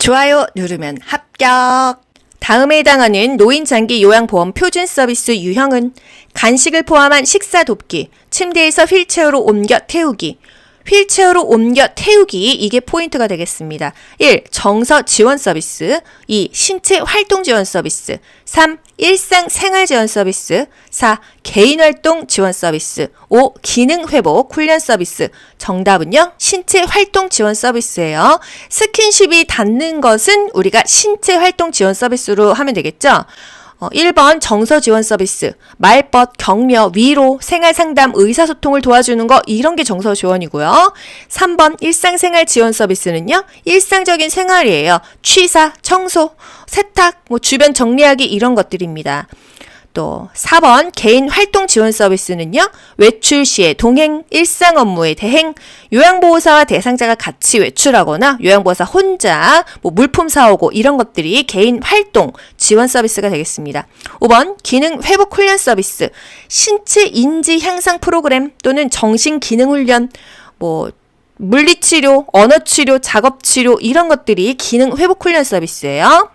좋아요 누르면 합격. 다음에 해당하는 노인장기 요양보험 표준 서비스 유형은 간식을 포함한 식사 돕기, 침대에서 휠체어로 옮겨 태우기, 휠체어로 옮겨 태우기, 이게 포인트가 되겠습니다. 1. 정서 지원 서비스, 2. 신체 활동 지원 서비스, 3. 일상 생활 지원 서비스, 4. 개인 활동 지원 서비스, 5. 기능 회복 훈련 서비스. 정답은요, 신체 활동 지원 서비스예요. 스킨십이 닿는 것은 우리가 신체 활동 지원 서비스로 하면 되겠죠? 1번 정서 지원 서비스, 말벗, 격려, 위로, 생활상담, 의사소통을 도와주는 거, 이런 게 정서 지원이고요. 3번 일상생활 지원 서비스는요, 일상적인 생활이에요. 취사, 청소, 세탁, 주변 정리하기, 이런 것들입니다. 또 4번 개인 활동 지원 서비스는요, 외출 시에 동행, 일상 업무의 대행, 요양보호사와 대상자가 같이 외출하거나 요양보호사 혼자 물품 사오고, 이런 것들이 개인 활동 지원 서비스가 되겠습니다. 5번 기능 회복 훈련 서비스, 신체 인지 향상 프로그램 또는 정신 기능 훈련, 물리치료, 언어치료, 작업치료, 이런 것들이 기능 회복 훈련 서비스예요.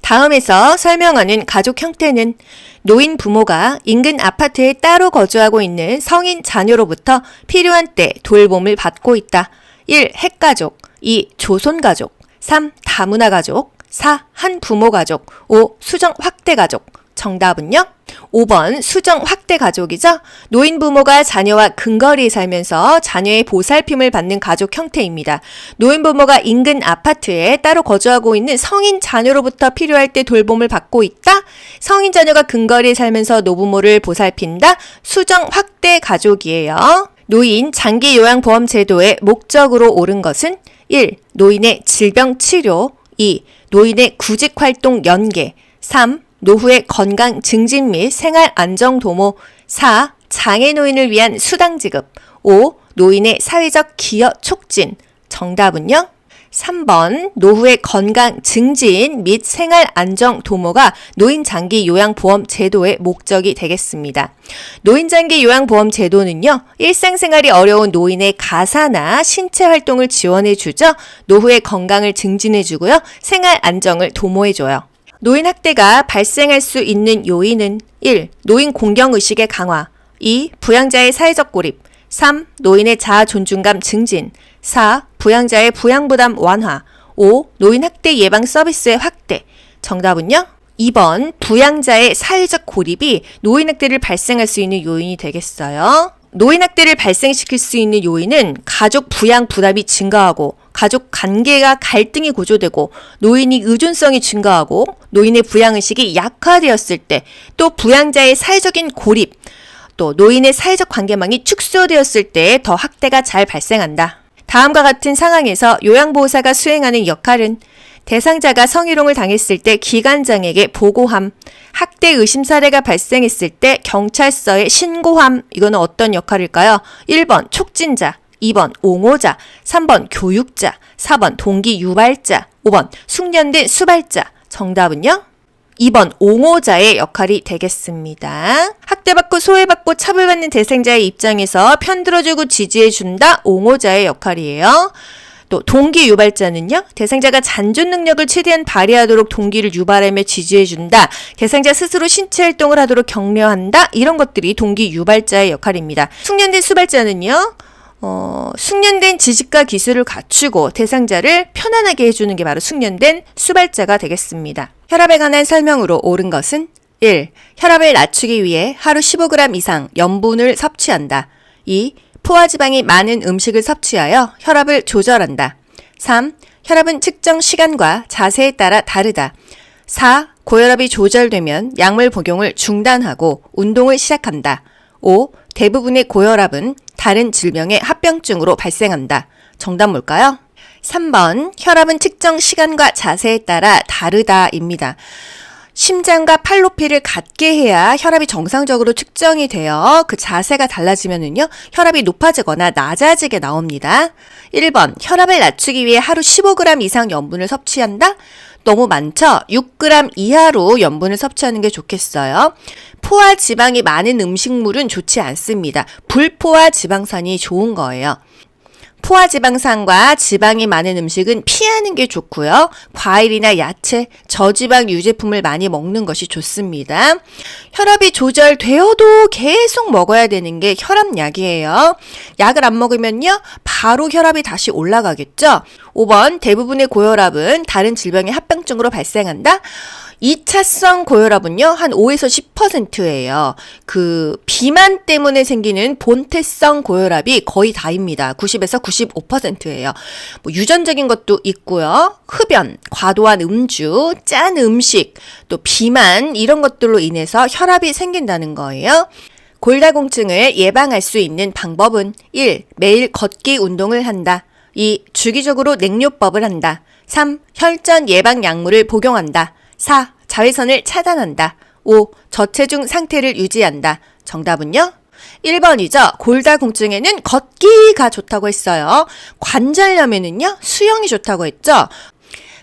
다음에서 설명하는 가족 형태는 노인 부모가 인근 아파트에 따로 거주하고 있는 성인 자녀로부터 필요한 때 돌봄을 받고 있다. 1. 핵가족, 2. 조손가족, 3. 다문화 가족, 4. 한부모 가족, 5. 수정 확대 가족. 정답은요, 5번 수정 확대 가족이죠. 노인 부모가 자녀와 근거리에 살면서 자녀의 보살핌을 받는 가족 형태입니다. 노인 부모가 인근 아파트에 따로 거주하고 있는 성인 자녀로부터 필요할 때 돌봄을 받고 있다. 성인 자녀가 근거리에 살면서 노부모를 보살핀다. 수정 확대 가족이에요. 노인 장기 요양보험 제도의 목적으로 옳은 것은 1. 노인의 질병 치료, 2. 노인의 구직활동 연계, 3. 노후의 건강 증진 및 생활 안정 도모, 4. 장애노인을 위한 수당 지급, 5. 노인의 사회적 기여 촉진. 정답은요, 3번 노후의 건강 증진 및 생활 안정 도모가 노인 장기 요양보험 제도의 목적이 되겠습니다. 노인 장기 요양보험 제도는요, 일상생활이 어려운 노인의 가사나 신체 활동을 지원해주죠. 노후의 건강을 증진해주고요. 생활 안정을 도모해줘요. 노인 학대가 발생할 수 있는 요인은 1. 노인 공경의식의 강화, 2. 부양자의 사회적 고립, 3. 노인의 자아 존중감 증진, 4. 부양자의 부양부담 완화, 5. 노인 학대 예방 서비스의 확대. 정답은요, 2번 부양자의 사회적 고립이 노인 학대를 발생할 수 있는 요인이 되겠어요. 노인 학대를 발생시킬 수 있는 요인은 가족 부양 부담이 증가하고, 가족 관계가 갈등이 고조되고, 노인이 의존성이 증가하고, 노인의 부양의식이 약화되었을 때, 또 부양자의 사회적인 고립, 또 노인의 사회적 관계망이 축소되었을 때 더 학대가 잘 발생한다. 다음과 같은 상황에서 요양보호사가 수행하는 역할은 대상자가 성희롱을 당했을 때 기관장에게 보고함, 학대 의심 사례가 발생했을 때 경찰서에 신고함. 이거는 어떤 역할일까요? 1번 촉진자, 2번 옹호자, 3번 교육자, 4번 동기 유발자, 5번 숙련된 수발자. 정답은요, 2번 옹호자의 역할이 되겠습니다. 학대받고 소외받고 차별받는 대상자의 입장에서 편들어주고 지지해준다. 옹호자의 역할이에요. 또 동기 유발자는요, 대상자가 잔존 능력을 최대한 발휘하도록 동기를 유발하며 지지해준다. 대상자 스스로 신체 활동을 하도록 격려한다. 이런 것들이 동기 유발자의 역할입니다. 숙련된 수발자는요, 숙련된 지식과 기술을 갖추고 대상자를 편안하게 해주는 게 바로 숙련된 수발자가 되겠습니다. 혈압에 관한 설명으로 옳은 것은 1. 혈압을 낮추기 위해 하루 15g 이상 염분을 섭취한다. 2. 포화지방이 많은 음식을 섭취하여 혈압을 조절한다. 3. 혈압은 측정 시간과 자세에 따라 다르다. 4. 고혈압이 조절되면 약물 복용을 중단하고 운동을 시작한다. 5. 대부분의 고혈압은 다른 질병의 합병증으로 발생한다. 정답 뭘까요? 3번 혈압은 측정 시간과 자세에 따라 다르다입니다. 심장과 팔 높이를 같게 해야 혈압이 정상적으로 측정이 되어 그 자세가 달라지면은요, 혈압이 높아지거나 낮아지게 나옵니다. 1번 혈압을 낮추기 위해 하루 15g 이상 염분을 섭취한다? 너무 많죠? 6g 이하로 염분을 섭취하는 게 좋겠어요. 포화 지방이 많은 음식물은 좋지 않습니다. 불포화 지방산이 좋은 거예요. 포화지방산과 지방이 많은 음식은 피하는 게 좋고요. 과일이나 야채, 저지방 유제품을 많이 먹는 것이 좋습니다. 혈압이 조절되어도 계속 먹어야 되는 게 혈압약이에요. 약을 안 먹으면요, 바로 혈압이 다시 올라가겠죠. 5번, 대부분의 고혈압은 다른 질병의 합병증으로 발생한다. 2차성 고혈압은요, 한 5에서 10%예요. 그 비만 때문에 생기는 본태성 고혈압이 거의 다입니다. 90에서 95%예요. 뭐 유전적인 것도 있고요. 흡연, 과도한 음주, 짠 음식, 또 비만 이런 것들로 인해서 혈압이 생긴다는 거예요. 골다공증을 예방할 수 있는 방법은 1. 매일 걷기 운동을 한다. 2. 주기적으로 냉요법을 한다. 3. 혈전 예방 약물을 복용한다. 4. 자외선을 차단한다. 5. 저체중 상태를 유지한다. 정답은요? 1번이죠. 골다공증에는 걷기가 좋다고 했어요. 관절염에는요, 수영이 좋다고 했죠.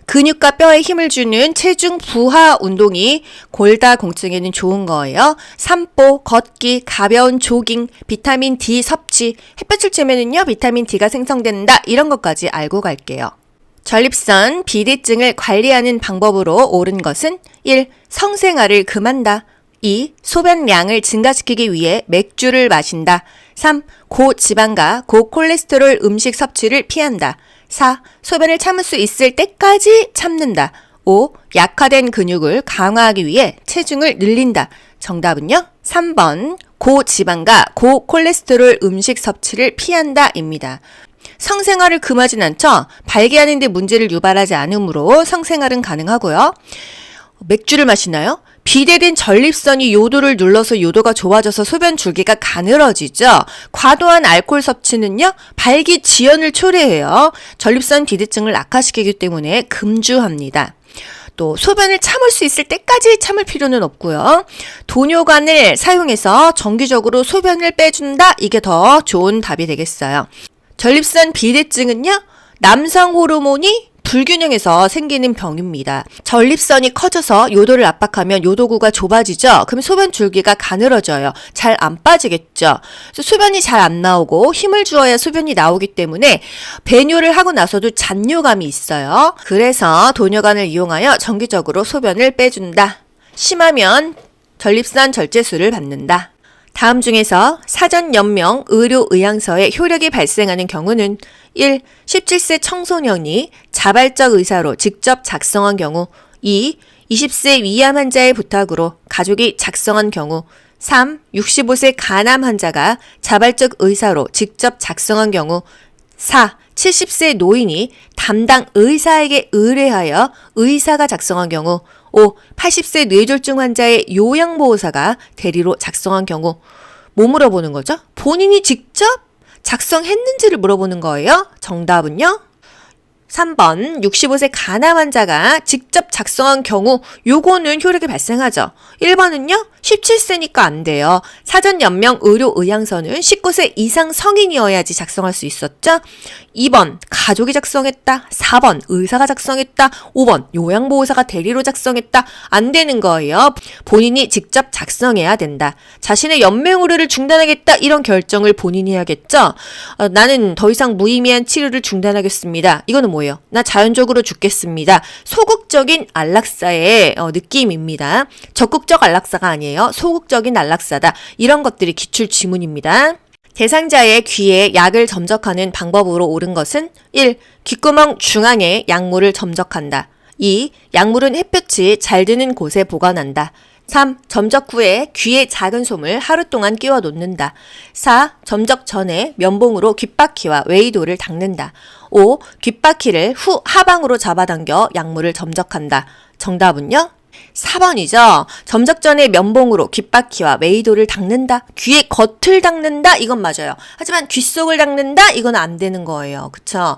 근육과 뼈에 힘을 주는 체중 부하 운동이 골다공증에는 좋은 거예요. 산보, 걷기, 가벼운 조깅, 비타민 D 섭취, 햇볕을 쬐면은요, 비타민 D가 생성된다. 이런 것까지 알고 갈게요. 전립선 비대증을 관리하는 방법으로 옳은 것은 1. 성생활을 금한다. 2. 소변량을 증가시키기 위해 맥주를 마신다. 3. 고지방과 고콜레스테롤 음식 섭취를 피한다. 4. 소변을 참을 수 있을 때까지 참는다. 5. 약화된 근육을 강화하기 위해 체중을 늘린다. 정답은요? 3번 고지방과 고콜레스테롤 음식 섭취를 피한다입니다. 성생활을 금하진 않죠. 발기하는 데 문제를 유발하지 않으므로 성생활은 가능하고요. 맥주를 마시나요? 비대된 전립선이 요도를 눌러서 요도가 좋아져서 소변 줄기가 가늘어지죠. 과도한 알코올 섭취는요, 발기 지연을 초래해요. 전립선 비대증을 악화시키기 때문에 금주합니다. 또 소변을 참을 수 있을 때까지 참을 필요는 없고요. 도뇨관을 사용해서 정기적으로 소변을 빼준다. 이게 더 좋은 답이 되겠어요. 전립선 비대증은요, 남성 호르몬이 불균형에서 생기는 병입니다. 전립선이 커져서 요도를 압박하면 요도구가 좁아지죠. 그럼 소변 줄기가 가늘어져요. 잘 안 빠지겠죠. 그래서 소변이 잘 안 나오고 힘을 주어야 소변이 나오기 때문에 배뇨를 하고 나서도 잔뇨감이 있어요. 그래서 도뇨관을 이용하여 정기적으로 소변을 빼준다. 심하면 전립선 절제술을 받는다. 다음 중에서 사전연명 의료의향서에 효력이 발생하는 경우는 1. 17세 청소년이 자발적 의사로 직접 작성한 경우. 2. 20세 위암 환자의 부탁으로 가족이 작성한 경우. 3. 65세 간암 환자가 자발적 의사로 직접 작성한 경우. 4. 70세 노인이 담당 의사에게 의뢰하여 의사가 작성한 경우. 5. 80세 뇌졸중 환자의 요양보호사가 대리로 작성한 경우. 뭐 물어보는 거죠? 본인이 직접 작성했는지를 물어보는 거예요. 정답은요? 3번 65세 간암 환자가 직접 작성한 경우 요거는 효력이 발생하죠. 1번은요. 17세니까 안 돼요. 사전연명 의료의향서는 19세 이상 성인이어야지 작성할 수 있었죠. 2번 가족이 작성했다. 4번 의사가 작성했다. 5번 요양보호사가 대리로 작성했다. 안 되는 거예요. 본인이 직접 작성해야 된다. 자신의 연명 의료를 중단하겠다. 이런 결정을 본인이 해야겠죠. 나는 더 이상 무의미한 치료를 중단하겠습니다. 이거는 뭐예요? 나 자연적으로 죽겠습니다. 소극적인 안락사의 느낌입니다. 적극적 안락사가 아니에요. 소극적인 안락사다. 이런 것들이 기출 지문입니다. 대상자의 귀에 약을 점적하는 방법으로 옳은 것은 1. 귓구멍 중앙에 약물을 점적한다. 2. 약물은 햇볕이 잘 드는 곳에 보관한다. 3. 점적 후에 귀에 작은 솜을 하루 동안 끼워 놓는다. 4. 점적 전에 면봉으로 귓바퀴와 외이도를 닦는다. 5. 귓바퀴를 후 하방으로 잡아당겨 약물을 점적한다. 정답은요? 4번이죠. 점적 전에 면봉으로 귓바퀴와 외이도를 닦는다. 귀의 겉을 닦는다. 이건 맞아요. 하지만 귓속을 닦는다. 이건 안 되는 거예요. 그쵸?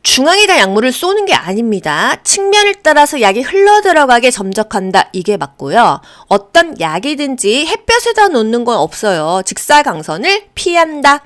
중앙에다 약물을 쏘는 게 아닙니다. 측면을 따라서 약이 흘러들어가게 점적한다. 이게 맞고요. 어떤 약이든지 햇볕에다 놓는 건 없어요. 직사광선을 피한다.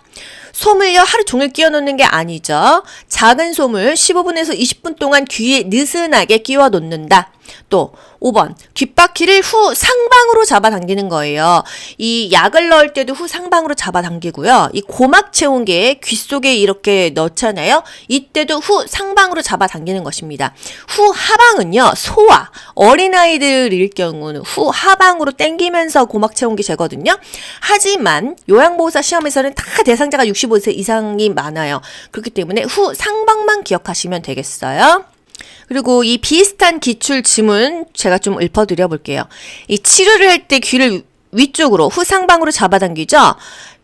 솜을요 하루 종일 끼워 놓는 게 아니죠. 작은 솜을 15분에서 20분 동안 귀에 느슨하게 끼워 놓는다. 또 5번 귓바퀴를 후 상방으로 잡아당기는 거예요. 이 약을 넣을 때도 후 상방으로 잡아당기고요. 이 고막 체온계 귀 속에 이렇게 넣잖아요. 이때도 후 상방으로 잡아당기는 것입니다. 후 하방은요. 소아, 어린아이들일 경우는 후 하방으로 당기면서 고막 체온계 재거든요. 하지만 요양보호사 시험에서는 다 대상자가 65세 이상이 많아요. 그렇기 때문에 후 상방만 기억하시면 되겠어요. 그리고 이 비슷한 기출 지문 제가 좀 읊어드려 볼게요. 이 치료를 할 때 귀를 위쪽으로 후상방으로 잡아당기죠.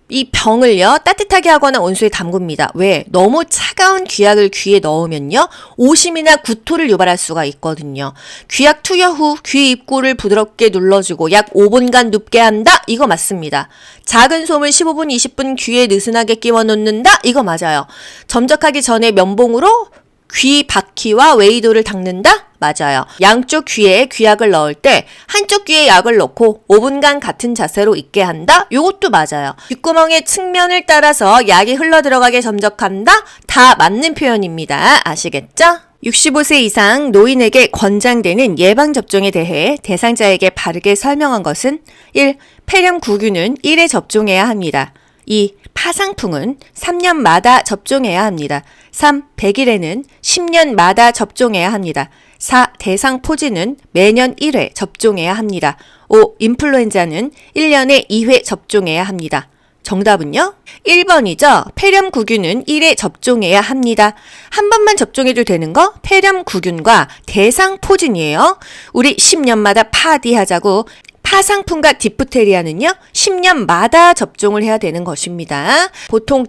이 병을요 따뜻하게 하거나 온수에 담굽니다. 왜? 너무 차가운 귀약을 귀에 넣으면요 오심이나 구토를 유발할 수가 있거든요. 귀약 투여 후 귀 입구를 부드럽게 눌러주고 약 5분간 눕게 한다. 이거 맞습니다. 작은 솜을 15분 20분 귀에 느슨하게 끼워 놓는다. 이거 맞아요. 점적하기 전에 면봉으로 귀 바퀴와 웨이도를 닦는다? 맞아요. 양쪽 귀에 귀약을 넣을 때 한쪽 귀에 약을 넣고 5분간 같은 자세로 있게 한다? 요것도 맞아요. 귓구멍의 측면을 따라서 약이 흘러들어가게 점적한다? 다 맞는 표현입니다. 아시겠죠? 65세 이상 노인에게 권장되는 예방접종에 대해 대상자에게 바르게 설명한 것은 1. 폐렴구균은 1회 접종해야 합니다. 2. 파상풍은 3년마다 접종해야 합니다. 3. 백일에는 10년마다 접종해야 합니다. 4. 대상포진은 매년 1회 접종해야 합니다. 5. 인플루엔자는 1년에 2회 접종해야 합니다. 정답은요? 1번이죠. 폐렴구균은 1회 접종해야 합니다. 한 번만 접종해도 되는 거 폐렴구균과 대상포진이에요. 우리 10년마다 파디하자고. 파상풍과 디프테리아는요 10년마다 접종을 해야 되는 것입니다. 보통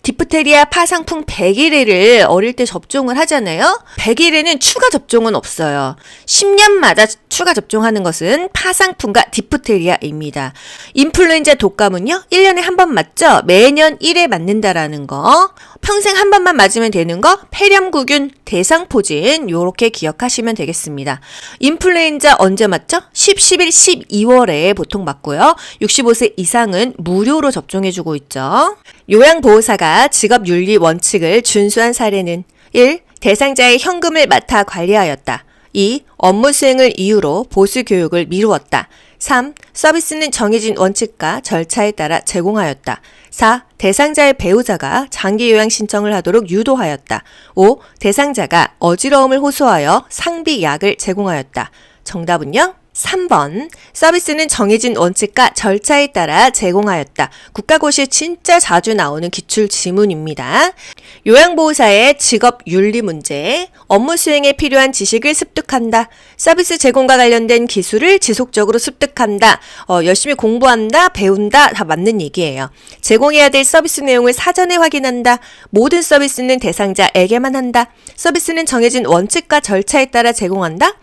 디프테리아, 파상풍 100일에를 어릴 때 접종을 하잖아요. 100일에는 추가 접종은 없어요. 10년마다 추가 접종하는 것은 파상풍과 디프테리아입니다. 인플루엔자 독감은요 1년에 한 번 맞죠? 매년 1회 맞는다라는 거. 평생 한 번만 맞으면 되는 거 폐렴구균, 대상포진 요렇게 기억하시면 되겠습니다. 인플루엔자 언제 맞죠? 11, 12월에 보통 맞고요. 65세 이상은 무료로 접종해주고 있죠. 요양보호사가 직업윤리 원칙을 준수한 사례는 1. 대상자의 현금을 맡아 관리하였다. 2. 업무 수행을 이유로 보수 교육을 미루었다. 3. 서비스는 정해진 원칙과 절차에 따라 제공하였다. 4. 대상자의 배우자가 장기 요양 신청을 하도록 유도하였다. 5. 대상자가 어지러움을 호소하여 상비 약을 제공하였다. 정답은요? 3번. 서비스는 정해진 원칙과 절차에 따라 제공하였다. 국가고시에 진짜 자주 나오는 기출 지문입니다. 요양보호사의 직업 윤리 문제. 업무 수행에 필요한 지식을 습득한다. 서비스 제공과 관련된 기술을 지속적으로 습득한다. 열심히 공부한다, 배운다, 다 맞는 얘기예요. 제공해야 될 서비스 내용을 사전에 확인한다. 모든 서비스는 대상자에게만 한다. 서비스는 정해진 원칙과 절차에 따라 제공한다.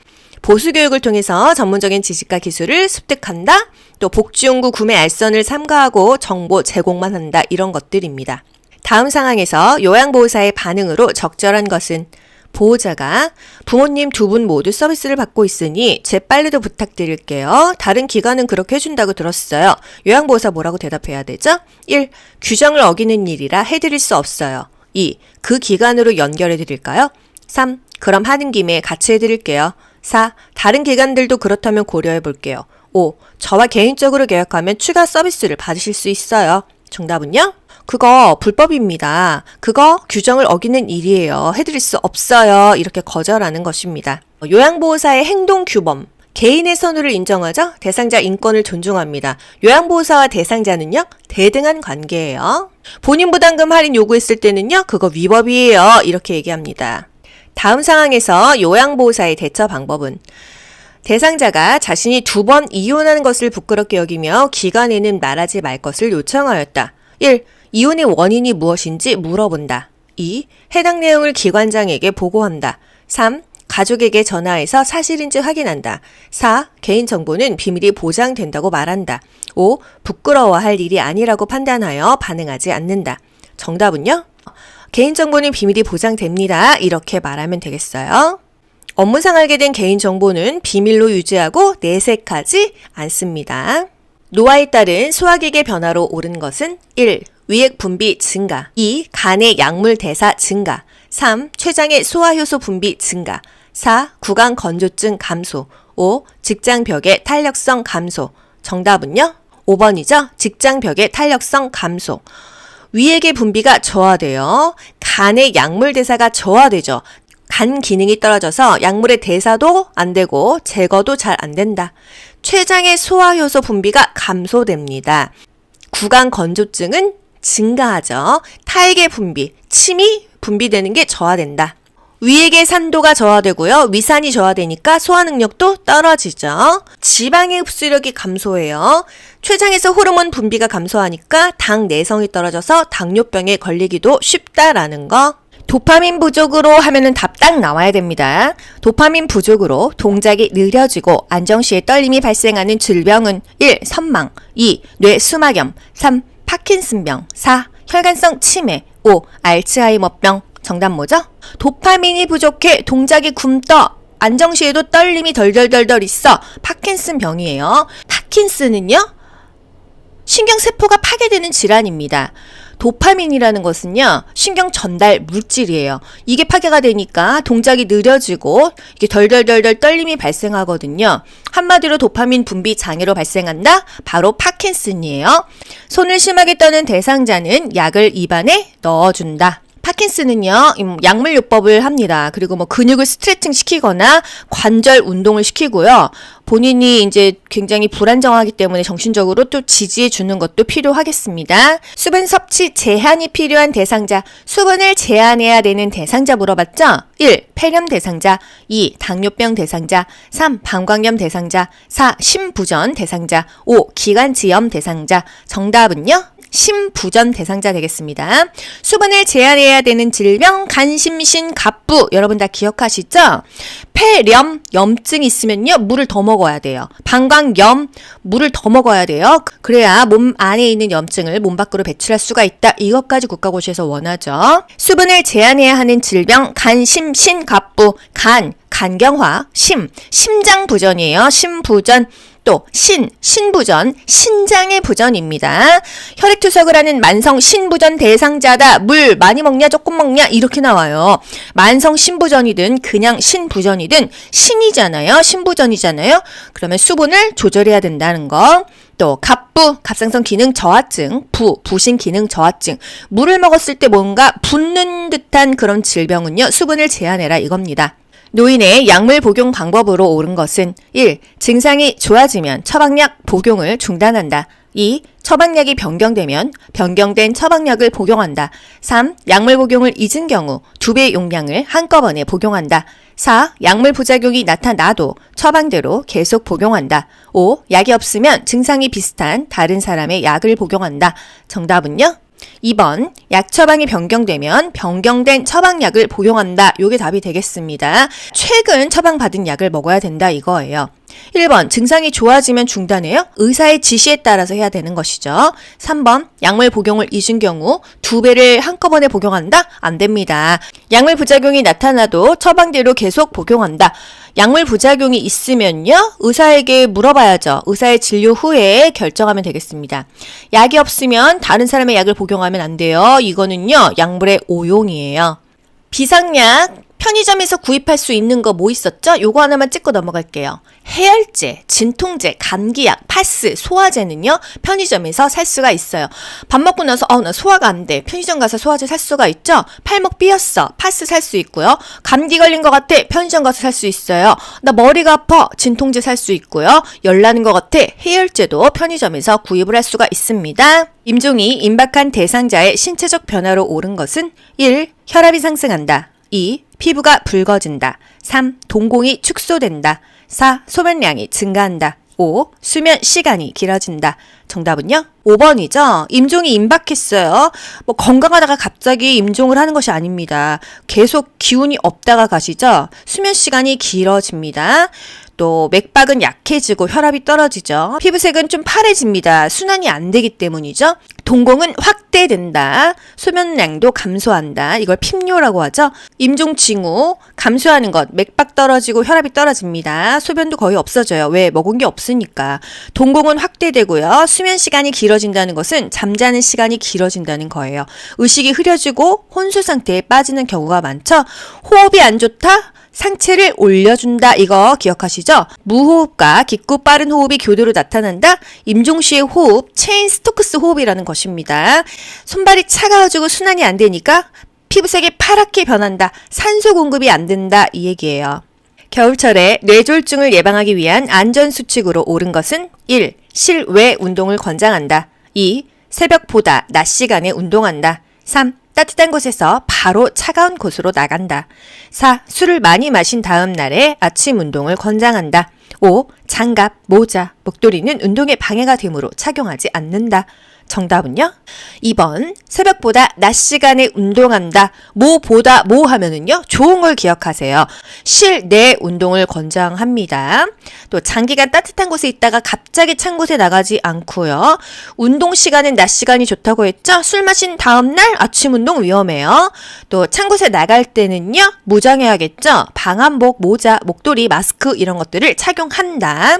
보수교육을 통해서 전문적인 지식과 기술을 습득한다. 또 복지용구 구매 알선을 삼가하고 정보 제공만 한다. 이런 것들입니다. 다음 상황에서 요양보호사의 반응으로 적절한 것은 보호자가 부모님 두 분 모두 서비스를 받고 있으니 재빨리도 부탁드릴게요. 다른 기관은 그렇게 해준다고 들었어요. 요양보호사 뭐라고 대답해야 되죠? 1. 규정을 어기는 일이라 해드릴 수 없어요. 2. 그 기관으로 연결해드릴까요? 3. 그럼 하는 김에 같이 해드릴게요. 4. 다른 기관들도 그렇다면 고려해볼게요. 5. 저와 개인적으로 계약하면 추가 서비스를 받으실 수 있어요. 정답은요? 그거 불법입니다. 그거 규정을 어기는 일이에요. 해드릴 수 없어요. 이렇게 거절하는 것입니다. 요양보호사의 행동규범. 개인의 선호를 인정하죠? 대상자 인권을 존중합니다. 요양보호사와 대상자는요? 대등한 관계예요. 본인 부담금 할인 요구했을 때는요? 그거 위법이에요. 이렇게 얘기합니다. 다음 상황에서 요양보호사의 대처 방법은 대상자가 자신이 2번 이혼하는 것을 부끄럽게 여기며 기관에는 말하지 말 것을 요청하였다. 1. 이혼의 원인이 무엇인지 물어본다. 2. 해당 내용을 기관장에게 보고한다. 3. 가족에게 전화해서 사실인지 확인한다. 4. 개인정보는 비밀이 보장된다고 말한다. 5. 부끄러워할 일이 아니라고 판단하여 반응하지 않는다. 정답은요? 개인정보는 비밀이 보장됩니다. 이렇게 말하면 되겠어요. 업무상 알게 된 개인정보는 비밀로 유지하고 내색하지 않습니다. 노화에 따른 소화기계 변화로 오른 것은 1. 위액 분비 증가 2. 간의 약물 대사 증가 3. 췌장의 소화효소 분비 증가 4. 구강 건조증 감소. 5. 직장벽의 탄력성 감소. 정답은요? 5번이죠? 직장벽의 탄력성 감소. 위액의 분비가 저하돼요. 간의 약물 대사가 저하되죠. 간 기능이 떨어져서 약물의 대사도 안 되고 제거도 잘 안 된다. 췌장의 소화효소 분비가 감소됩니다. 구강 건조증은 증가하죠. 탈계 분비, 침이 분비되는 게 저하된다. 위액의 산도가 저하되고요. 위산이 저하되니까 소화 능력도 떨어지죠. 지방의 흡수력이 감소해요. 췌장에서 호르몬 분비가 감소하니까 당 내성이 떨어져서 당뇨병에 걸리기도 쉽다라는 거. 도파민 부족으로 하면은 답 딱 나와야 됩니다. 도파민 부족으로 동작이 느려지고 안정시에 떨림이 발생하는 질병은 1. 선망, 2. 뇌수막염, 3. 파킨슨병, 4. 혈관성 치매, 5. 알츠하이머병. 정답 뭐죠? 도파민이 부족해 동작이 굼떠 안정시에도 떨림이 덜덜덜덜 있어 파킨슨 병이에요. 파킨슨은요? 신경세포가 파괴되는 질환입니다. 도파민이라는 것은요, 신경 전달 물질이에요. 이게 파괴가 되니까 동작이 느려지고 이게 덜덜덜덜 떨림이 발생하거든요. 한마디로 도파민 분비 장애로 발생한다? 바로 파킨슨이에요. 손을 심하게 떠는 대상자는 약을 입안에 넣어준다. 파킨슨은요, 약물요법을 합니다. 그리고 근육을 스트레칭 시키거나 관절 운동을 시키고요. 본인이 이제 굉장히 불안정하기 때문에 정신적으로 또 지지해 주는 것도 필요하겠습니다. 수분 섭취 제한이 필요한 대상자, 수분을 제한해야 되는 대상자 물어봤죠? 1. 폐렴 대상자, 2. 당뇨병 대상자, 3. 방광염 대상자, 4. 심부전 대상자, 5. 기관지염 대상자. 정답은요? 심부전 대상자 되겠습니다. 수분을 제한해야 되는 질병, 간심신갑부. 여러분 다 기억하시죠? 폐렴, 염증이 있으면요, 물을 더 먹어야 돼요. 방광염, 물을 더 먹어야 돼요. 그래야 몸 안에 있는 염증을 몸 밖으로 배출할 수가 있다. 이것까지 국가고시에서 원하죠. 수분을 제한해야 하는 질병, 간심신갑부. 간경화, 심장부전이에요. 심부전. 또 신부전, 신장의 부전입니다. 혈액투석을 하는 만성 신부전 대상자다. 물 많이 먹냐 조금 먹냐 이렇게 나와요. 만성 신부전이든 그냥 신부전이든 신이잖아요. 신부전이잖아요. 그러면 수분을 조절해야 된다는 거. 또 갑상선 기능 저하증, 부신 기능 저하증. 물을 먹었을 때 뭔가 붓는 듯한 그런 질병은요, 수분을 제한해라 이겁니다. 노인의 약물 복용 방법으로 옳은 것은 1. 증상이 좋아지면 처방약 복용을 중단한다. 2. 처방약이 변경되면 변경된 처방약을 복용한다. 3. 약물 복용을 잊은 경우 2배 용량을 한꺼번에 복용한다. 4. 약물 부작용이 나타나도 처방대로 계속 복용한다. 5. 약이 없으면 증상이 비슷한 다른 사람의 약을 복용한다. 정답은요? 2번, 약 처방이 변경되면 변경된 처방약을 복용한다. 요게 답이 되겠습니다. 최근 처방받은 약을 먹어야 된다 이거예요. 1번, 증상이 좋아지면 중단해요? 의사의 지시에 따라서 해야 되는 것이죠. 3번, 약물 복용을 잊은 경우 2배를 한꺼번에 복용한다? 안 됩니다. 약물 부작용이 나타나도 처방대로 계속 복용한다. 약물 부작용이 있으면요, 의사에게 물어봐야죠. 의사의 진료 후에 결정하면 되겠습니다. 약이 없으면 다른 사람의 약을 복용하면 안 돼요. 이거는요, 약물의 오용이에요. 비상약, 편의점에서 구입할 수 있는 거 뭐 있었죠? 요거 하나만 찍고 넘어갈게요. 해열제, 진통제, 감기약, 파스, 소화제는요, 편의점에서 살 수가 있어요. 밥 먹고 나서 나 소화가 안 돼. 편의점 가서 소화제 살 수가 있죠? 팔목 삐었어. 파스 살 수 있고요. 감기 걸린 것 같아. 편의점 가서 살 수 있어요. 나 머리가 아파. 진통제 살 수 있고요. 열 나는 것 같아. 해열제도 편의점에서 구입을 할 수가 있습니다. 임종이 임박한 대상자의 신체적 변화로 옳은 것은 1. 혈압이 상승한다. 2. 피부가 붉어진다. 3. 동공이 축소된다. 4. 소변량이 증가한다. 5. 수면 시간이 길어진다. 정답은요? 5번이죠. 임종이 임박했어요. 건강하다가 갑자기 임종을 하는 것이 아닙니다. 계속 기운이 없다가 가시죠. 수면 시간이 길어집니다. 또 맥박은 약해지고 혈압이 떨어지죠. 피부색은 좀 파래집니다. 순환이 안 되기 때문이죠. 동공은 확대된다. 소변량도 감소한다. 이걸 핍뇨라고 하죠. 임종 징후 감소하는 것, 맥박 떨어지고 혈압이 떨어집니다. 소변도 거의 없어져요. 왜? 먹은 게 없으니까. 동공은 확대되고요. 수면 시간이 길어진다는 것은 잠자는 시간이 길어진다는 거예요. 의식이 흐려지고 혼수 상태에 빠지는 경우가 많죠. 호흡이 안 좋다? 상체를 올려준다. 이거 기억하시죠? 무호흡과 깊고 빠른 호흡이 교대로 나타난다. 임종시의 호흡, 체인 스토크스 호흡이라는 것입니다. 손발이 차가워지고 순환이 안 되니까 피부색이 파랗게 변한다. 산소 공급이 안 된다. 이 얘기예요. 겨울철에 뇌졸중을 예방하기 위한 안전수칙으로 옳은 것은 1. 실외 운동을 권장한다. 2. 새벽보다 낮 시간에 운동한다. 3. 따뜻한 곳에서 바로 차가운 곳으로 나간다. 4. 술을 많이 마신 다음 날에 아침 운동을 권장한다. 5. 장갑, 모자, 목도리는 운동에 방해가 되므로 착용하지 않는다. 정답은요? 2번 새벽보다 낮 시간에 운동한다. 뭐보다 뭐 하면은요? 좋은 걸 기억하세요. 실내 운동을 권장합니다. 또 장기간 따뜻한 곳에 있다가 갑자기 찬 곳에 나가지 않고요. 운동 시간은 낮 시간이 좋다고 했죠? 술 마신 다음 날 아침 운동 위험해요. 또 찬 곳에 나갈 때는요? 무장해야겠죠? 방한복, 모자, 목도리, 마스크 이런 것들을 착용한다.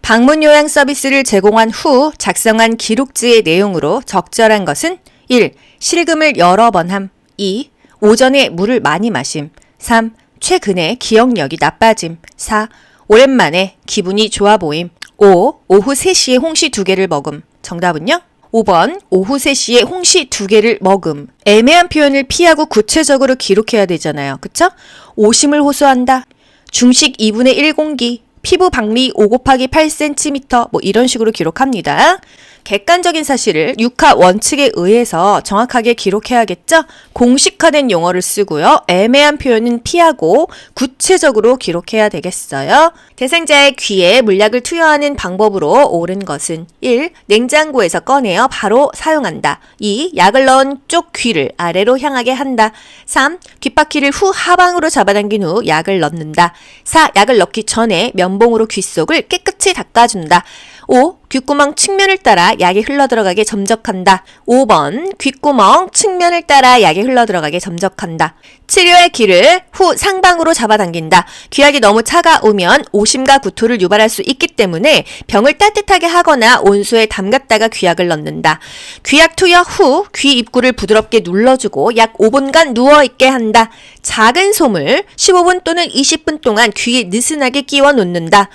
방문 요양 서비스를 제공한 후 작성한 기록지의 내용으로 적절한 것은 1. 실금을 여러 번 함. 2. 오전에 물을 많이 마심. 3. 최근에 기억력이 나빠짐. 4. 오랜만에 기분이 좋아 보임. 5. 오후 3시에 홍시 2개를 먹음. 정답은요? 5번 오후 3시에 홍시 2개를 먹음. 애매한 표현을 피하고 구체적으로 기록해야 되잖아요. 그쵸? 오심을 호소한다. 중식 2분의 1 공기. 피부 박리 5 곱하기 8cm 뭐 이런 식으로 기록합니다. 객관적인 사실을 육하 원칙에 의해서 정확하게 기록해야겠죠? 공식화된 용어를 쓰고요. 애매한 표현은 피하고 구체적으로 기록해야 되겠어요. 대상자의 귀에 물약을 투여하는 방법으로 옳은 것은 1. 냉장고에서 꺼내어 바로 사용한다. 2. 약을 넣은 쪽 귀를 아래로 향하게 한다. 3. 귓바퀴를 후 하방으로 잡아당긴 후 약을 넣는다. 4. 약을 넣기 전에 면봉으로 귀 속을 깨끗이 닦아준다. 5. 귓구멍 측면을 따라 약이 흘러들어가게 점적한다. 5번 귓구멍 측면을 따라 약이 흘러들어가게 점적한다. 치료의 귀를 후 상방으로 잡아당긴다. 귀약이 너무 차가우면 오심과 구토를 유발할 수 있기 때문에 병을 따뜻하게 하거나 온수에 담갔다가 귀약을 넣는다. 귀약 투여 후 귀 입구를 부드럽게 눌러주고 약 5분간 누워있게 한다. 작은 솜을 15분 또는 20분 동안 귀에 느슨하게 끼워 놓는다.